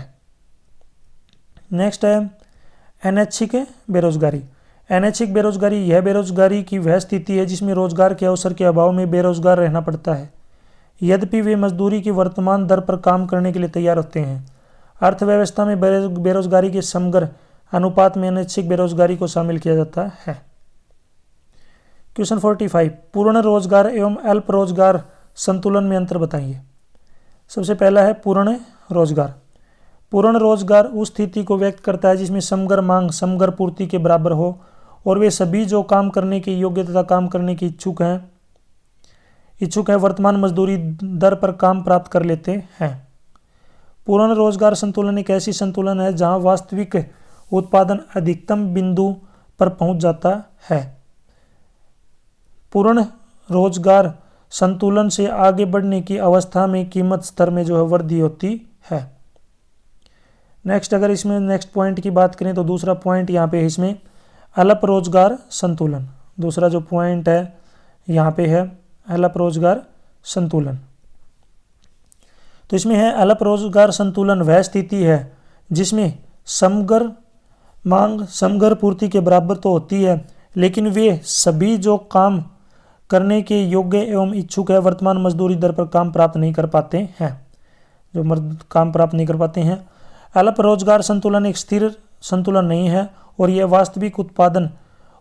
नेक्स्ट है अनैच्छिक बेरोजगारी। अनैच्छिक बेरोजगारी यह बेरोजगारी की वह स्थिति है जिसमें रोजगार के अवसर के अभाव में बेरोजगार रहना पड़ता है, यद्यपि वे मजदूरी की वर्तमान दर पर काम करने के लिए तैयार होते हैं। अर्थव्यवस्था में बेरोजगारी के समग्र अनुपात में अनैच्छिक बेरोजगारी को शामिल किया जाता है। क्वेश्चन 45, पूर्ण रोजगार एवं अल्प रोजगार संतुलन में अंतर बताइए। सबसे पहला है पूर्ण रोजगार। पूर्ण रोजगार उस स्थिति को व्यक्त करता है जिसमें समग्र मांग समग्र पूर्ति के बराबर हो और वे सभी जो काम करने के योग्य तथा काम करने की इच्छुक है वर्तमान मजदूरी दर पर काम प्राप्त कर लेते हैं। पूर्ण रोजगार संतुलन एक ऐसी संतुलन है जहां वास्तविक उत्पादन अधिकतम बिंदु पर पहुंच जाता है। पूर्ण रोजगार संतुलन से आगे बढ़ने की अवस्था में कीमत स्तर में जो है वृद्धि होती है। नेक्स्ट अगर इसमें नेक्स्ट पॉइंट की बात करें तो दूसरा पॉइंट यहाँ पे इसमें अल्प रोजगार संतुलन। दूसरा जो पॉइंट है यहाँ पे है अल्प रोजगार संतुलन। तो इसमें है अल्प रोजगार संतुलन वह स्थिति है जिसमें समग्र मांग समग्र पूर्ति के बराबर तो होती है, लेकिन वे सभी जो काम करने के योग्य एवं इच्छुक है वर्तमान मजदूरी दर पर काम प्राप्त नहीं कर पाते हैं। अल्प रोजगार संतुलन एक स्थिर संतुलन नहीं है और यह वास्तविक उत्पादन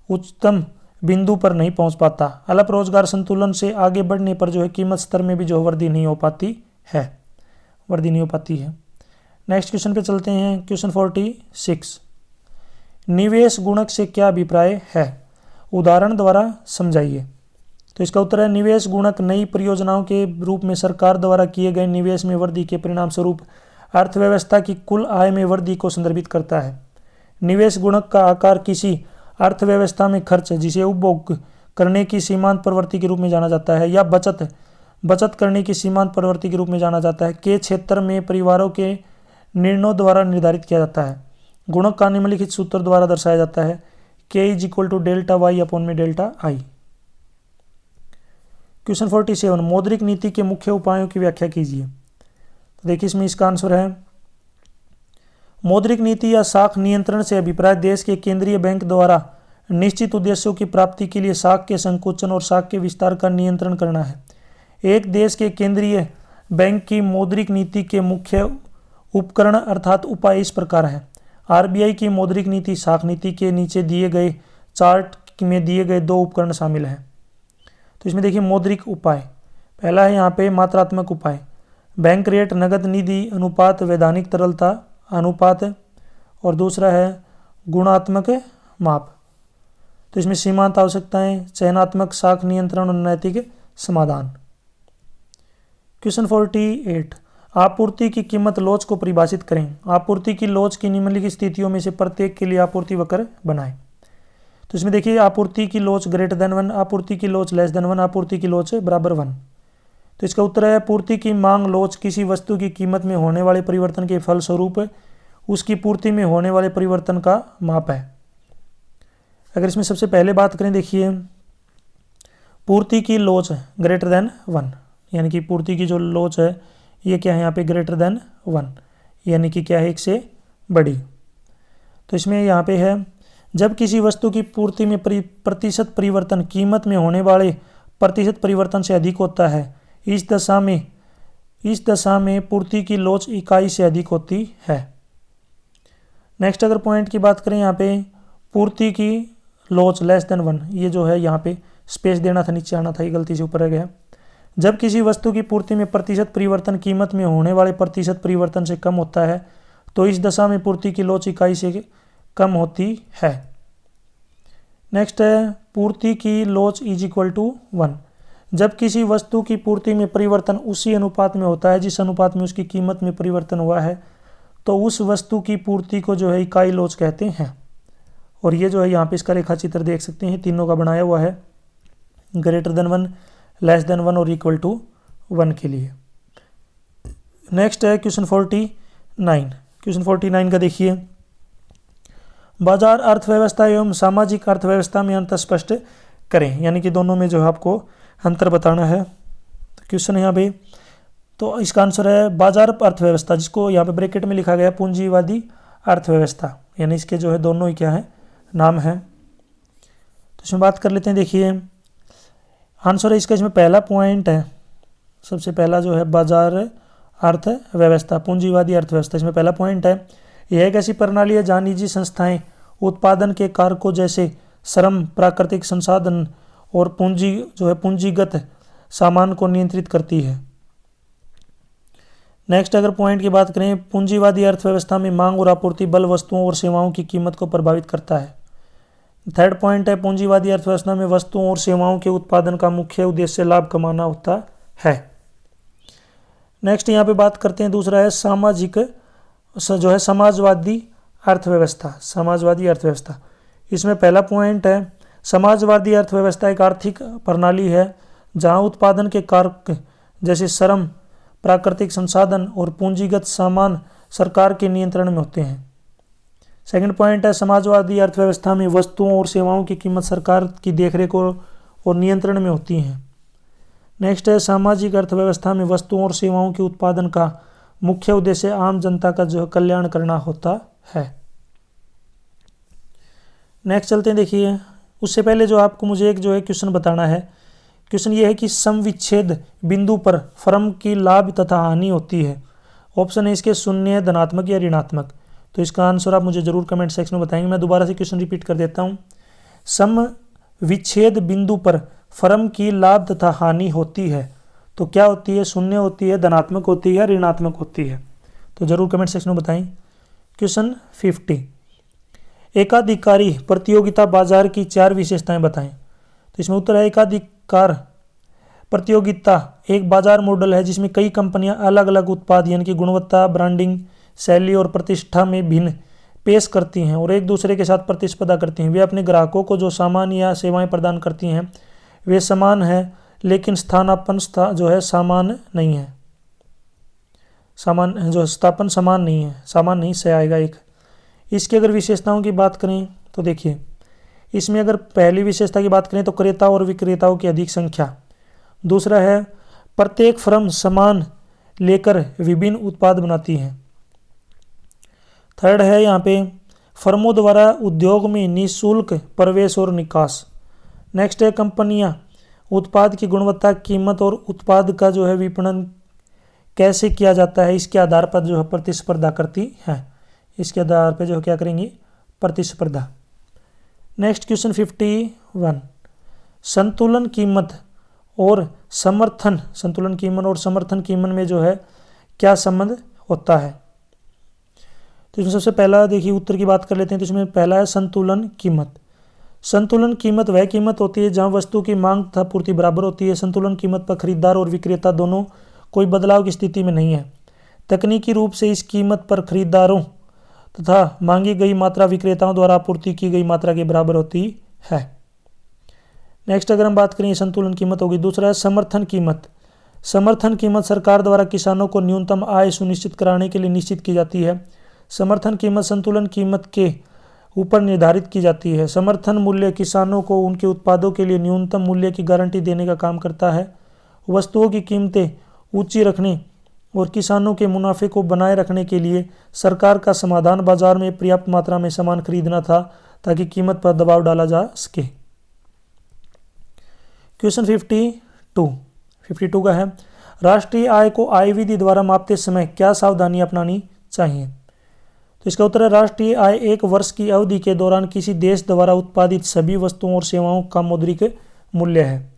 उच्चतम बिंदु पर नहीं पहुंच पाता। अल्प रोजगार संतुलन से आगे बढ़ने पर जो है कीमत स्तर में भी जो वृद्धि नहीं हो पाती है। नेक्स्ट क्वेश्चन पे चलते हैं। क्वेश्चन 46, निवेश गुणक से क्या अभिप्राय है, उदाहरण द्वारा समझाइए। तो इसका उत्तर है निवेश गुणक नई परियोजनाओं के रूप में सरकार द्वारा किए गए निवेश में वृद्धि के परिणाम स्वरूप अर्थव्यवस्था की कुल आय में वृद्धि को संदर्भित करता है। निवेश गुणक का आकार किसी अर्थव्यवस्था में खर्च जिसे उपभोग करने की सीमांत प्रवृत्ति के रूप में जाना जाता है या बचत करने की सीमांत प्रवृत्ति के रूप में जाना जाता है के क्षेत्र में परिवारों के निर्णयों द्वारा निर्धारित किया जाता है। गुणक का निम्नलिखित सूत्र द्वारा दर्शाया जाता है K = डेल्टा वाई अपॉन में डेल्टा आई। क्वेश्चन 47, मौद्रिक नीति के मुख्य उपायों की व्याख्या कीजिए। तो देखिए इसमें इसका आंसर है मौद्रिक नीति या साख नियंत्रण से अभिप्राय देश के केंद्रीय बैंक द्वारा निश्चित उद्देश्यों की प्राप्ति के लिए साख के संकुचन और साख के विस्तार का नियंत्रण करना है। एक देश के केंद्रीय बैंक की मौद्रिक नीति के मुख्य उपकरण अर्थात उपाय इस प्रकार है। आरबीआई की मौद्रिक नीति साख नीति के नीचे दिए गए चार्ट में दिए गए 2 उपकरण शामिल हैं। तो इसमें देखिए मौद्रिक उपाय, पहला है यहाँ पे मात्रात्मक उपाय, बैंक रेट नगद निधि अनुपात वैधानिक तरलता अनुपात, और दूसरा है गुणात्मक माप। तो इसमें सीमांत आवश्यकताएं, चयनात्मक साख नियंत्रण और नैतिक समाधान। क्वेश्चन 48, आपूर्ति की कीमत लोच को परिभाषित करें। आपूर्ति की लोच की निम्नलिखित स्थितियों में से प्रत्येक के लिए आपूर्ति वक्र बनाएं। तो इसमें देखिए आपूर्ति की लोच ग्रेटर देन 1, आपूर्ति की लोच लेस देन 1, आपूर्ति की लोच बराबर 1। तो इसका उत्तर है पूर्ति की मांग लोच किसी वस्तु की कीमत में होने वाले परिवर्तन के फलस्वरूप उसकी पूर्ति में होने वाले परिवर्तन का माप है। अगर इसमें सबसे पहले बात करें, देखिए पूर्ति की लोच ग्रेटर देन 1, यानी कि पूर्ति की जो लोच है ये क्या है यहाँ पे ग्रेटर देन 1, यानी कि क्या है 1 से बड़ी। तो इसमें यहाँ पे है जब किसी वस्तु की पूर्ति में प्रतिशत परिवर्तन कीमत में होने वाले प्रतिशत परिवर्तन से अधिक होता है, इस दशा में पूर्ति की लोच इकाई से अधिक होती है। नेक्स्ट अगर पॉइंट की बात करें यहाँ पे पूर्ति की लोच लेस देन 1, ये जो है यहाँ पे स्पेस देना था, नीचे आना था, ये गलती से ऊपर रह गया। जब किसी वस्तु की पूर्ति में प्रतिशत परिवर्तन कीमत में होने वाले प्रतिशत परिवर्तन से कम होता है तो इस दशा में पूर्ति की लोच इकाई से कम होती है। नेक्स्ट है पूर्ति की लोच इज इक्वल टू 1, जब किसी वस्तु की पूर्ति में परिवर्तन उसी अनुपात में होता है जिस अनुपात में उसकी कीमत में परिवर्तन हुआ है तो उस वस्तु की पूर्ति को जो है इकाई लोच कहते हैं। और ये जो है यहाँ पे इसका रेखा चित्र देख सकते हैं, तीनों का बनाया हुआ है, ग्रेटर देन 1, लेस देन 1 और इक्वल टू 1 के लिए। नेक्स्ट है क्वेश्चन 49। क्वेश्चन 49 का देखिए बाजार अर्थव्यवस्था एवं सामाजिक अर्थव्यवस्था में अंतर स्पष्ट करें, यानी कि दोनों में जो है आपको अंतर बताना है। तो क्वेश्चन यहाँ पे, तो इसका आंसर है बाजार अर्थव्यवस्था, जिसको यहाँ पे ब्रैकेट में लिखा गया पूंजीवादी अर्थव्यवस्था, यानी इसके जो है दोनों ही क्या है नाम है। तो इसमें बात कर लेते हैं, देखिए आंसर है इसका, इसमें पहला पॉइंट है, सबसे पहला जो है बाजार अर्थव्यवस्था पूंजीवादी अर्थव्यवस्था, इसमें पहला पॉइंट है यह एक ऐसी प्रणाली है जहाँ निजी संस्थाएं उत्पादन के कारकों जैसे श्रम, प्राकृतिक संसाधन और पूंजी जो है पूंजीगत सामान को नियंत्रित करती है। नेक्स्ट अगर पॉइंट की बात करें, पूंजीवादी अर्थव्यवस्था में मांग और आपूर्ति बल वस्तुओं और सेवाओं की कीमत को प्रभावित करता है। थर्ड पॉइंट है पूंजीवादी अर्थव्यवस्था में वस्तुओं और सेवाओं के उत्पादन का मुख्य उद्देश्य लाभ कमाना होता है। नेक्स्ट यहाँ पे बात करते हैं, दूसरा है सामाजिक जो है समाजवादी अर्थव्यवस्था, समाजवादी अर्थव्यवस्था। इसमें पहला पॉइंट है समाजवादी अर्थव्यवस्था एक आर्थिक प्रणाली है जहाँ उत्पादन के कारक जैसे श्रम, प्राकृतिक संसाधन और पूंजीगत सामान सरकार के नियंत्रण में होते हैं। सेकंड पॉइंट है समाजवादी अर्थव्यवस्था में वस्तुओं और सेवाओं की कीमत सरकार की देखरेख और नियंत्रण में होती हैं। नेक्स्ट है सामाजिक अर्थव्यवस्था में वस्तुओं और सेवाओं के उत्पादन का मुख्य उद्देश्य आम जनता का जो कल्याण करना होता है। नेक्स्ट चलते हैं, देखिए उससे पहले जो आपको मुझे एक जो है क्वेश्चन बताना है। क्वेश्चन ये है कि समविच्छेद बिंदु पर फर्म की लाभ तथा हानि होती है। ऑप्शन है इसके शून्य, धनात्मक या ऋणात्मक। तो इसका आंसर आप मुझे जरूर कमेंट सेक्शन में बताएंगे। मैं दोबारा से क्वेश्चन रिपीट कर देता हूँ। समविच्छेद बिंदु पर फर्म की लाभ तथा हानि होती है तो क्या होती है, शून्य होती है, धनात्मक होती है या ऋणात्मक होती है? तो जरूर कमेंट सेक्शन में बताएं। क्वेश्चन 50, एकाधिकारी प्रतियोगिता बाजार की 4 विशेषताएं बताएं। तो इसमें उत्तर है एकाधिकार प्रतियोगिता एक बाजार मॉडल है जिसमें कई कंपनियां अलग अलग उत्पाद यानी कि गुणवत्ता, ब्रांडिंग, शैली और प्रतिष्ठा में भिन्न पेश करती हैं और एक दूसरे के साथ प्रतिस्पर्धा करती हैं। वे अपने ग्राहकों को जो सामान या सेवाएं प्रदान करती हैं वे समान है लेकिन स्थानापन्न जो है समान नहीं है, स्थापन समान नहीं है, सामान नहीं से आएगा एक। इसकी अगर विशेषताओं की बात करें तो देखिए इसमें अगर पहली विशेषता की बात करें तो क्रेता और विक्रेताओं की अधिक संख्या। दूसरा है प्रत्येक फर्म सामान लेकर विभिन्न उत्पाद बनाती है। थर्ड है यहाँ पे फर्मों द्वारा उद्योग में निःशुल्क प्रवेश और निकास। नेक्स्ट है कंपनियां उत्पाद की गुणवत्ता, कीमत और उत्पाद का जो है विपणन कैसे किया जाता है इसके आधार पर जो है प्रतिस्पर्धा करती हैं। इसके आधार पर जो है क्या करेंगी, प्रतिस्पर्धा। नेक्स्ट क्वेश्चन 51, संतुलन कीमत और समर्थन, संतुलन कीमत और समर्थन कीमत में जो है क्या संबंध होता है? तो इसमें सबसे पहला देखिए उत्तर की बात कर लेते हैं। तो इसमें पहला है संतुलन कीमत। संतुलन कीमत वह कीमत होती है जहां वस्तु की मांग तथा पूर्ति बराबर होती है। संतुलन कीमत पर खरीदार और विक्रेता दोनों कोई बदलाव की स्थिति में नहीं है। तकनीकी रूप से इस कीमत पर खरीदारों तथा मांगी गई मात्रा विक्रेताओं द्वारा आपूर्ति की गई मात्रा के बराबर होती है। नेक्स्ट अगर हम बात करें संतुलन कीमत होगी। दूसरा है समर्थन कीमत। समर्थन कीमत सरकार द्वारा किसानों को न्यूनतम आय सुनिश्चित कराने के लिए निश्चित की जाती है। समर्थन कीमत संतुलन कीमत के ऊपर निर्धारित की जाती है। समर्थन मूल्य किसानों को उनके उत्पादों के लिए न्यूनतम मूल्य की गारंटी देने का काम करता है। वस्तुओं की कीमतें ऊंची रखने और किसानों के मुनाफे को बनाए रखने के लिए सरकार का समाधान बाजार में पर्याप्त मात्रा में सामान खरीदना था ताकि कीमत पर दबाव डाला जा सके। क्वेश्चन 52 का है, राष्ट्रीय आय को आय विधि द्वारा मापते समय क्या सावधानी अपनानी चाहिए। तो इसका उत्तर है राष्ट्रीय आय एक वर्ष की अवधि के दौरान किसी देश द्वारा उत्पादित सभी वस्तुओं और सेवाओं का मौद्रिक मूल्य है।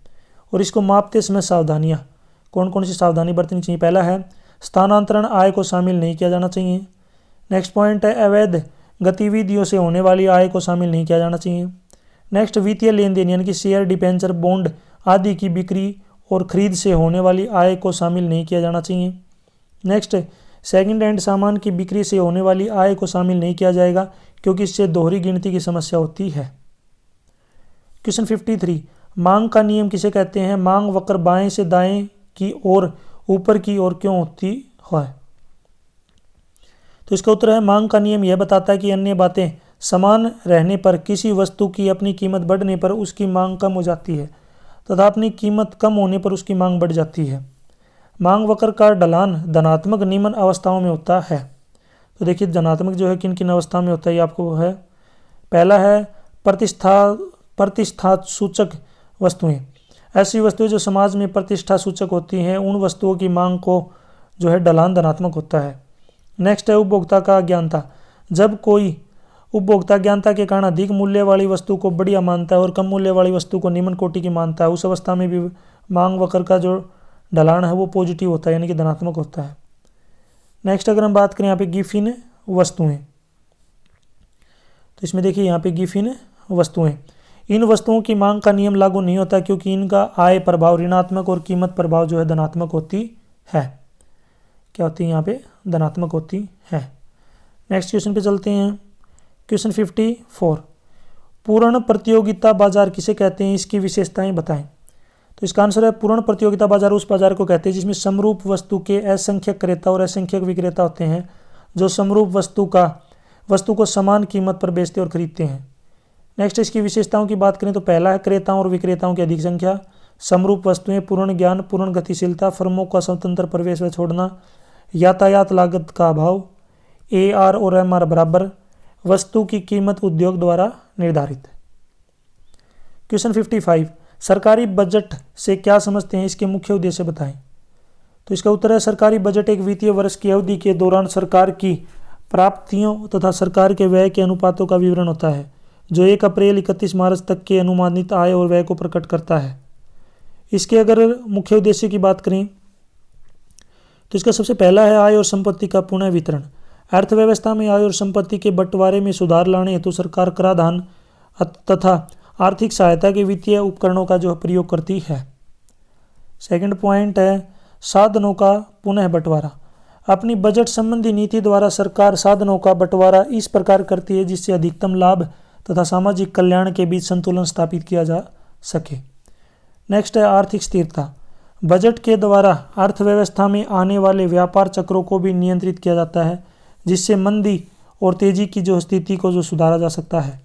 और इसको मापते समय सावधानियाँ कौन कौन सी सावधानी बरतनी चाहिए। पहला है स्थानांतरण आय को शामिल नहीं किया जाना चाहिए। नेक्स्ट पॉइंट है अवैध गतिविधियों से होने वाली आय को शामिल नहीं किया जाना चाहिए। नेक्स्ट वित्तीय लेन देन यानी कि शेयर, डिबेंचर, बॉन्ड आदि की बिक्री और खरीद से होने वाली आय को शामिल नहीं किया जाना चाहिए। नेक्स्ट सेकंड हैंड सामान की बिक्री से होने वाली आय को शामिल नहीं किया जाएगा क्योंकि इससे दोहरी गिनती की समस्या होती है। क्वेश्चन 53 मांग का नियम किसे कहते हैं। मांग वक्र बाएं से दाएं की ओर ऊपर की ओर क्यों होती है। तो इसका उत्तर है मांग का नियम यह बताता है कि अन्य बातें समान रहने पर किसी वस्तु की अपनी कीमत बढ़ने पर उसकी मांग कम हो जाती है तथा अपनी कीमत कम होने पर उसकी मांग बढ़ जाती है। मांग वक्र का ढलान धनात्मक निम्न अवस्थाओं में होता है। तो देखिए धनात्मक जो है किन किन अवस्था में होता है ये आपको है। पहला है प्रतिष्ठा सूचक वस्तुएं। ऐसी वस्तुएं जो समाज में प्रतिष्ठा सूचक होती हैं उन वस्तुओं की मांग को जो है ढलान धनात्मक होता है। नेक्स्ट है उपभोक्ता का अज्ञानता। जब कोई उपभोक्ता ज्ञानता के कारण अधिक मूल्य वाली वस्तु को बढ़िया मानता है और कम मूल्य वाली वस्तु को निम्न कोटि की मानता है उस अवस्था में भी मांग वक्र का जो ढलान है वो पॉजिटिव होता है यानी कि धनात्मक होता है। नेक्स्ट अगर हम बात करें यहाँ पे गिफिन वस्तुएं, तो इसमें देखिए यहाँ पे गिफिन वस्तुएं, इन वस्तुओं की मांग का नियम लागू नहीं होता क्योंकि इनका आय प्रभाव ऋणात्मक और कीमत प्रभाव जो है धनात्मक होती है। क्या होती है यहाँ पे धनात्मक होती है। नेक्स्ट क्वेश्चन पे चलते हैं। क्वेश्चन 54 पूर्ण प्रतियोगिता बाजार किसे कहते हैं, इसकी विशेषताएं बताएं। तो इसका आंसर है पूर्ण प्रतियोगिता बाजार उस बाजार को कहते हैं जिसमें समरूप वस्तु के असंख्यक क्रेता और असंख्यक विक्रेता होते हैं जो समरूप वस्तु को समान कीमत पर बेचते और खरीदते हैं। नेक्स्ट इसकी विशेषताओं की बात करें तो पहला है क्रेताओं और विक्रेताओं की अधिक संख्या, समरूप वस्तुएं, पूर्ण ज्ञान, पूर्ण गतिशीलता, फर्मों का स्वतंत्र प्रवेश व छोड़ना, यातायात लागत का अभाव, AR और MR बराबर, वस्तु की कीमत उद्योग द्वारा निर्धारित। क्वेश्चन 55 सरकारी बजट से क्या समझते हैं, इसके मुख्य उद्देश्य बताएं। तो इसका उत्तर है सरकारी बजट एक वित्तीय वर्ष की अवधि के दौरान सरकार की प्राप्तियों तथा सरकार के व्यय के अनुपातों का विवरण होता है जो 1 अप्रैल 31 मार्च तक के अनुमानित आय और व्यय को प्रकट करता है। इसके अगर मुख्य उद्देश्य की बात करें तो इसका सबसे पहला है आय और संपत्ति का पुनः वितरण। अर्थव्यवस्था में आय और संपत्ति के बंटवारे में सुधार लाने हेतु सरकार कराधान तथा आर्थिक सहायता के वित्तीय उपकरणों का जो प्रयोग करती है। सेकंड पॉइंट है साधनों का पुनः बंटवारा। अपनी बजट संबंधी नीति द्वारा सरकार साधनों का बंटवारा इस प्रकार करती है जिससे अधिकतम लाभ तथा सामाजिक कल्याण के बीच संतुलन स्थापित किया जा सके। नेक्स्ट है आर्थिक स्थिरता। बजट के द्वारा अर्थव्यवस्था में आने वाले व्यापार चक्रों को भी नियंत्रित किया जाता है जिससे मंदी और तेजी की जो स्थिति को जो सुधारा जा सकता है।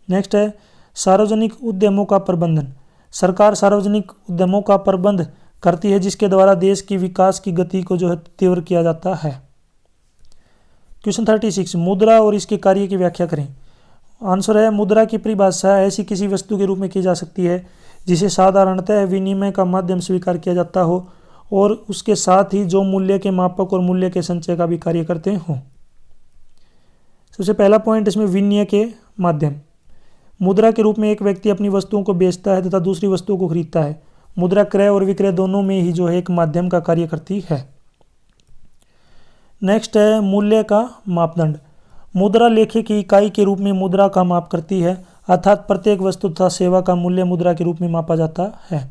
नेक्स्ट है सार्वजनिक उद्यमों का प्रबंधन। सरकार सार्वजनिक उद्यमों का प्रबंध करती है जिसके द्वारा देश की विकास की गति को जो है तीव्र किया जाता है। क्वेश्चन 36 मुद्रा और इसके कार्य की व्याख्या करें। आंसर है मुद्रा की परिभाषा ऐसी किसी वस्तु के रूप में की जा सकती है जिसे साधारणतः विनिमय का माध्यम स्वीकार किया जाता हो और उसके साथ ही जो मूल्य के मापक और मूल्य के संचय का भी कार्य करते हों। सबसे पहला पॉइंट इसमें विनिमय के माध्यम। मुद्रा के रूप में एक व्यक्ति अपनी वस्तुओं को बेचता है तथा दूसरी वस्तुओं को खरीदता है। मुद्रा क्रय और विक्रय दोनों में ही जो है एक माध्यम का कार्य करती है। नेक्स्ट है मूल्य का मापदंड। मुद्रा लेखे की इकाई के रूप में मुद्रा का माप करती है अर्थात प्रत्येक वस्तु तथा सेवा का मूल्य मुद्रा के रूप में मापा जाता है।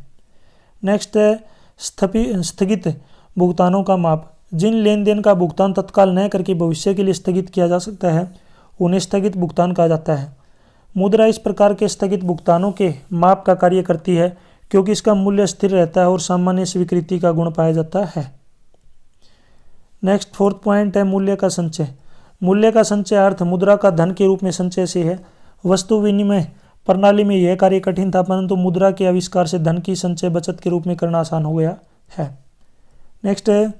नेक्स्ट है स्थगित भुगतानों का माप। जिन लेन देन का भुगतान तत्काल न करके भविष्य के लिए स्थगित किया जा सकता है उन्हें स्थगित भुगतान कहा जाता है। मुद्रा इस प्रकार के स्थगित भुगतानों के माप का कार्य करती है क्योंकि इसका मूल्य स्थिर रहता है और सामान्य स्वीकृति का गुण पाया जाता है। नेक्स्ट 4th पॉइंट है मूल्य का संचय। मूल्य का संचय अर्थ मुद्रा का धन के रूप में संचय से है। वस्तु विनिमय प्रणाली में यह कार्य कठिन था, परंतु मुद्रा के आविष्कार से धन की संचय बचत के रूप में करना आसान हो गया है। नेक्स्ट है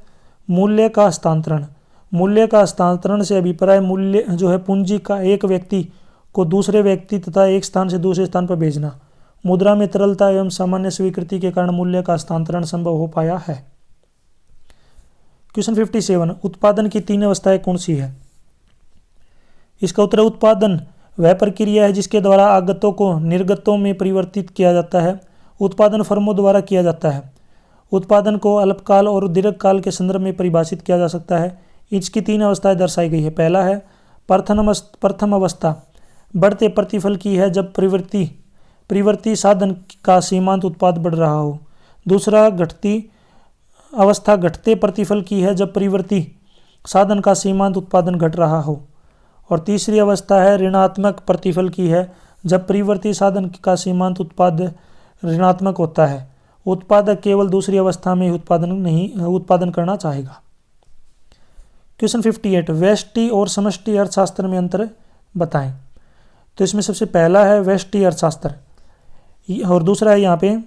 मूल्य का हस्तांतरण। मूल्य का हस्तांतरण से अभिप्राय मूल्य जो है पूंजी का एक व्यक्ति को दूसरे व्यक्ति तथा एक स्थान से दूसरे स्थान पर भेजना। मुद्रा में तरलता एवं सामान्य स्वीकृति के कारण मूल्य का हस्तांतरण संभव हो पाया है। क्वेश्चन 57 उत्पादन की 3 अवस्थाएं कौन सी है? इसका उत्तर उत्पादन वह प्रक्रिया है जिसके द्वारा आगतों को निर्गतों में परिवर्तित किया जाता है। उत्पादन फर्मों द्वारा किया जाता है। उत्पादन को अल्पकाल और दीर्घकाल के संदर्भ में परिभाषित किया जा सकता है। इसकी 3 अवस्थाएं दर्शाई गई है। पहला है प्रथम अवस्था बढ़ते प्रतिफल की है जब प्रवृत्ति साधन का सीमांत उत्पाद बढ़ रहा हो। दूसरा घटते प्रतिफल की है जब प्रवृत्ति साधन का सीमांत उत्पादन घट रहा हो। और तीसरी अवस्था है ऋणात्मक प्रतिफल की है जब प्रवृत्ति साधन का सीमांत उत्पाद ऋणात्मक होता है। उत्पादक केवल दूसरी अवस्था में उत्पादन करना चाहेगा। क्वेश्चन 58 व्यष्टि और समष्टि अर्थशास्त्र में अंतर बताएं। तो इसमें सबसे पहला है व्यष्टि अर्थशास्त्र और दूसरा है यहाँ पे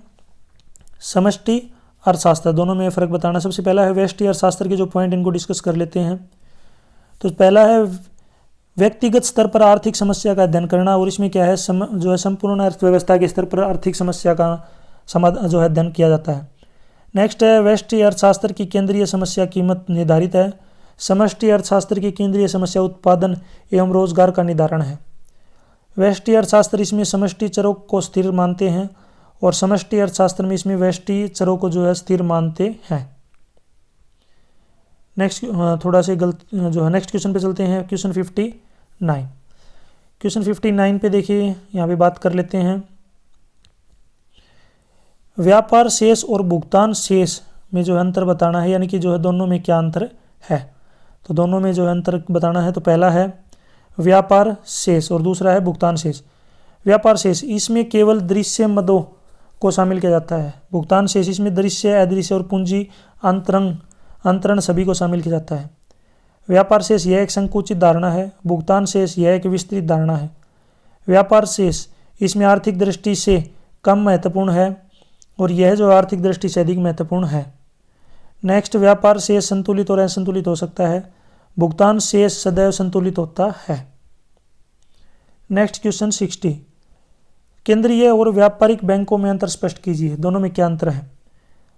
समष्टि अर्थशास्त्र। दोनों में फर्क बताना। सबसे पहला है व्यष्टि अर्थशास्त्र के जो पॉइंट इनको डिस्कस कर लेते हैं। तो पहला है व्यक्तिगत स्तर पर आर्थिक समस्या का अध्ययन करना और इसमें क्या है जो है संपूर्ण अर्थव्यवस्था के स्तर पर आर्थिक समस्या का जो है अध्ययन किया जाता है। नेक्स्ट है व्यष्टि अर्थशास्त्र की केंद्रीय समस्या कीमत निर्धारित है। समष्टि अर्थशास्त्र की केंद्रीय समस्या उत्पादन एवं रोजगार का निर्धारण है। व्यष्टि अर्थशास्त्र इसमें समष्टि चरों को स्थिर मानते हैं और समष्टि अर्थशास्त्र में इसमें व्यष्टि चरों को जो है स्थिर मानते हैं। नेक्स्ट थोड़ा से जो है नेक्स्ट क्वेश्चन पे चलते हैं। क्वेश्चन 59। क्वेश्चन 59 पे देखिए यहाँ पे बात कर लेते हैं। व्यापार शेष और भुगतान शेष में जो है अंतर बताना है, यानी कि जो है दोनों में क्या अंतर है। तो दोनों में जो है अंतर बताना है। तो पहला है व्यापार शेष और दूसरा है भुगतान शेष। व्यापार शेष इसमें केवल दृश्य मदों को शामिल किया जाता है। भुगतान शेष इसमें दृश्य अदृश्य और पूंजी अंतरण सभी को शामिल किया जाता है। व्यापार शेष यह एक संकुचित धारणा है। भुगतान शेष यह एक विस्तृत धारणा है। व्यापार शेष इसमें आर्थिक दृष्टि से कम महत्वपूर्ण है और यह जो आर्थिक दृष्टि से अधिक महत्वपूर्ण है। नेक्स्ट व्यापार शेष संतुलित और असंतुलित हो सकता है। भुगतान शेष सदैव संतुलित होता है। नेक्स्ट क्वेश्चन 60 केंद्रीय और व्यापारिक बैंकों में अंतर स्पष्ट कीजिए। दोनों में क्या अंतर है?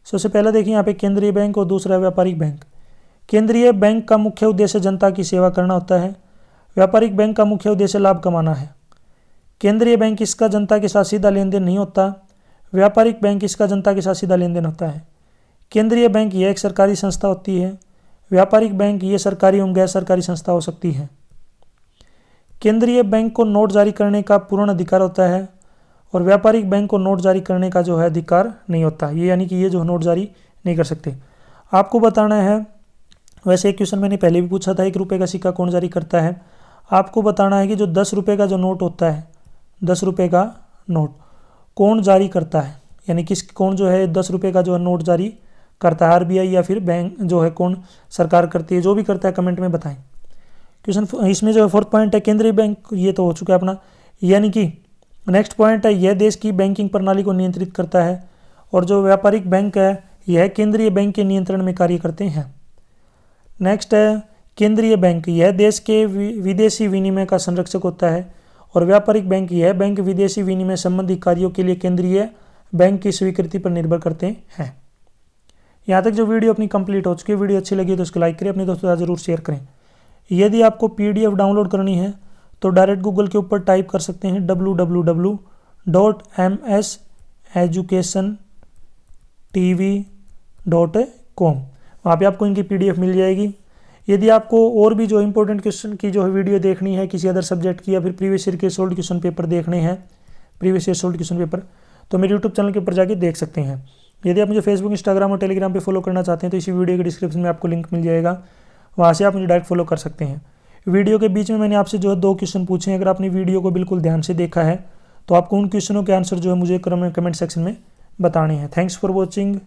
सबसे पहला देखिए यहाँ पे केंद्रीय बैंक और दूसरा व्यापारिक बैंक। केंद्रीय बैंक का मुख्य उद्देश्य जनता की सेवा करना होता है। व्यापारिक बैंक का मुख्य उद्देश्य लाभ कमाना है। केंद्रीय बैंक इसका जनता के साथ सीधा लेन देन नहीं होता। व्यापारिक बैंक इसका जनता के साथ सीधा लेन देन होता है। केंद्रीय बैंक यह एक सरकारी संस्था होती है। व्यापारिक बैंक ये सरकारी एवं गैर सरकारी संस्था हो सकती है। केंद्रीय बैंक को नोट जारी करने का पूर्ण अधिकार होता है और व्यापारिक बैंक को नोट जारी करने का जो है अधिकार नहीं होता। ये यानी कि ये जो नोट जारी नहीं कर सकते। आपको बताना है, वैसे एक क्वेश्चन मैंने पहले भी पूछा था, 1 रुपये का सिक्का कौन जारी करता है। आपको बताना है कि जो 10 रुपये का जो नोट होता है, 10 रुपये का नोट कौन जारी करता है, यानी कौन जो है 10 रुपये का जो है नोट जारी करता है। आरबीआई या फिर बैंक जो है कौन सरकार करती है। जो भी करता है कमेंट में बताएं। क्वेश्चन इसमें जो है 4th पॉइंट है केंद्रीय बैंक, ये तो हो चुका है अपना। यानी कि नेक्स्ट पॉइंट है यह देश की बैंकिंग प्रणाली को नियंत्रित करता है और जो व्यापारिक बैंक है यह केंद्रीय बैंक के नियंत्रण में कार्य करते हैं। नेक्स्ट है केंद्रीय बैंक, यह देश के विदेशी विनिमय का संरक्षक होता है और व्यापारिक बैंक, यह बैंक विदेशी विनिमय संबंधी कार्यों के लिए केंद्रीय बैंक की स्वीकृति पर निर्भर करते हैं। यहाँ तक जो वीडियो अपनी कंप्लीट हो चुकी है। वीडियो अच्छी लगी तो उसको लाइक करें, अपने दोस्तों के साथ जरूर शेयर करें। यदि आपको PDF डाउनलोड करनी है तो डायरेक्ट गूगल के ऊपर टाइप कर सकते हैं www.mseducationtv.com। वहाँ पे आपको इनकी PDF मिल जाएगी। यदि आपको और भी जो इंपॉर्टेंट क्वेश्चन की जो है वीडियो देखनी है किसी अदर सब्जेक्ट की या फिर प्रीवियस ईयर के सोल्ड क्वेश्चन पेपर देखने हैं, तो मेरे यूट्यूब चैनल के ऊपर जाके देख सकते हैं। यदि आप मुझे फेसबुक, इंस्टाग्राम और टेलीग्राम पे फॉलो करना चाहते हैं तो इसी वीडियो के डिस्क्रिप्शन में आपको लिंक मिल जाएगा, वहाँ से आप मुझे डायरेक्ट फॉलो कर सकते हैं। वीडियो के बीच में मैंने आपसे जो है 2 क्वेश्चन पूछे हैं। अगर आपने वीडियो को बिल्कुल ध्यान से देखा है तो आपको उन क्वेश्चनों के आंसर जो है मुझे कमेंट सेक्शन में बताने हैं। Thanks for watching.